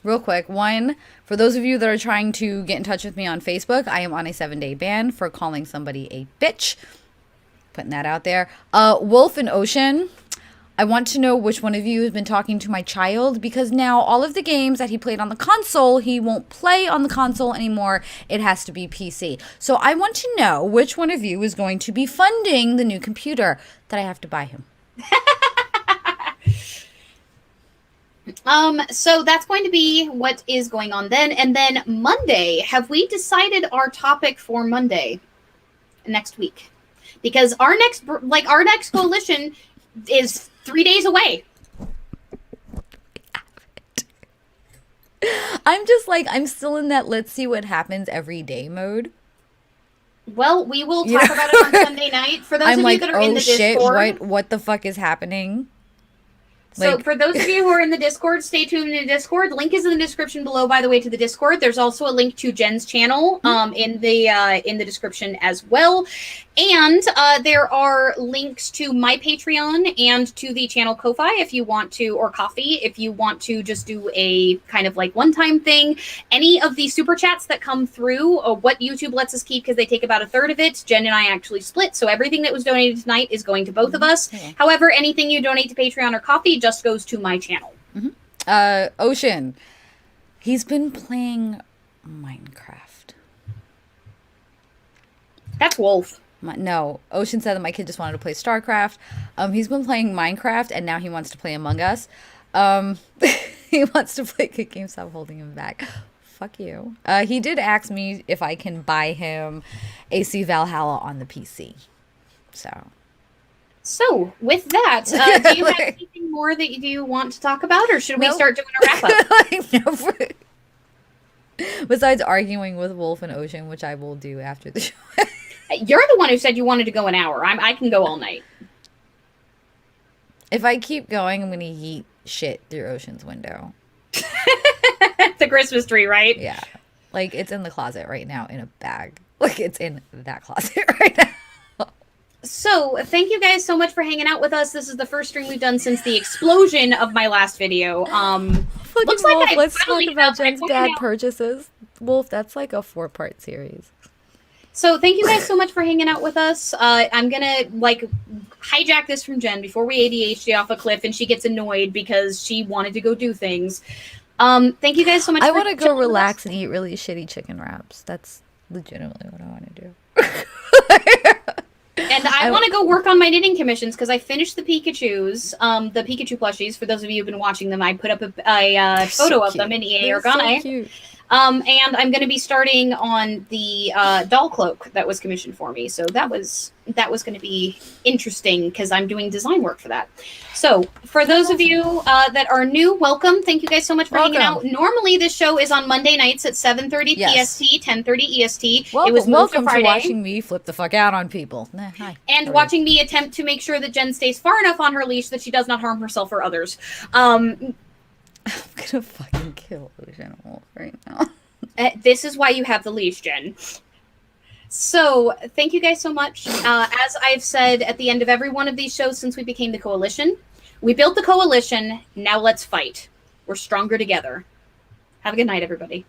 Speaker 2: Real quick, one, for those of you that are trying to get in touch with me on Facebook, I am on a 7-day ban for calling somebody a bitch. Putting that out there. Wolf and Ocean, I want to know which one of you has been talking to my child, because now all of the games that he played on the console, he won't play on the console anymore. It has to be PC. So I want to know which one of you is going to be funding the new computer that I have to buy him.
Speaker 1: So that's going to be what is going on then. And then Monday, have we decided our topic for Monday next week? Because our next coalition is 3 days away.
Speaker 2: I'm just like, I'm still in that let's see what happens every day mode.
Speaker 1: Well, we will talk about it on Sunday night. For those of you that are in the Discord.
Speaker 2: What the fuck is happening?
Speaker 1: So for those of you who are in the Discord, stay tuned in the Discord. Link is in the description below, by the way, to the Discord. There's also a link to Jen's channel in the description as well. And there are links to my Patreon and to the channel Ko-Fi if you want to, or Ko-Fi if you want to just do a kind of like one-time thing. Any of the super chats that come through, what YouTube lets us keep because they take about a third of it, Jen and I actually split. So everything that was donated tonight is going to both of us. However, anything you donate to Patreon or Ko-Fi just goes to my channel.
Speaker 2: Ocean, he's been playing Minecraft.
Speaker 1: That's Wolf.
Speaker 2: No, Ocean said that my kid just wanted to play StarCraft. He's been playing Minecraft, and now he wants to play Among Us. He wants to play good games. Stop holding him back. Fuck you. He did ask me if I can buy him AC Valhalla on the PC.
Speaker 1: So, with that, do you have anything more that you want to talk about, or should we start doing a wrap-up?
Speaker 2: Besides arguing with Wolf and Ocean, which I will do after the show.
Speaker 1: You're the one who said you wanted to go an hour. I can go all night.
Speaker 2: If I keep going, I'm going to yeet shit through Ocean's window.
Speaker 1: The Christmas tree, right?
Speaker 2: Yeah. Like, it's in the closet right now in a bag. Like, it's in that closet right now.
Speaker 1: So, thank you guys so much for hanging out with us. This is the first stream we've done since the explosion of my last video. Looks like
Speaker 2: Wolf, let's talk about Jen's dad purchases. Wolf, that's like a 4-part series.
Speaker 1: So thank you guys so much for hanging out with us. I'm going to hijack this from Jen before we ADHD off a cliff and she gets annoyed because she wanted to go do things. Thank you guys so much.
Speaker 2: I want to go relax and eat really shitty chicken wraps. That's legitimately what I want to do.
Speaker 1: And I want to go work on my knitting commissions because I finished the Pikachus, the Pikachu plushies. For those of you who've been watching them, I put up a photo of them in EA Organe. And I'm going to be starting on the doll cloak that was commissioned for me. So that was going to be interesting because I'm doing design work for that. So for those of you that are new, welcome. Thank you guys so much for hanging out. Normally this show is on Monday nights at 7:30 PST, 10:30 EST.
Speaker 2: Welcome,
Speaker 1: it was moved to Friday.
Speaker 2: watching me flip the fuck out on people. Hi.
Speaker 1: And watching me attempt to make sure that Jen stays far enough on her leash that she does not harm herself or others.
Speaker 2: I'm gonna fucking kill Ocean Wolf right now.
Speaker 1: This is why you have the leash, Jen. So, thank you guys so much. As I've said at the end of every one of these shows since we became the Coalition, we built the Coalition, now let's fight. We're stronger together. Have a good night, everybody.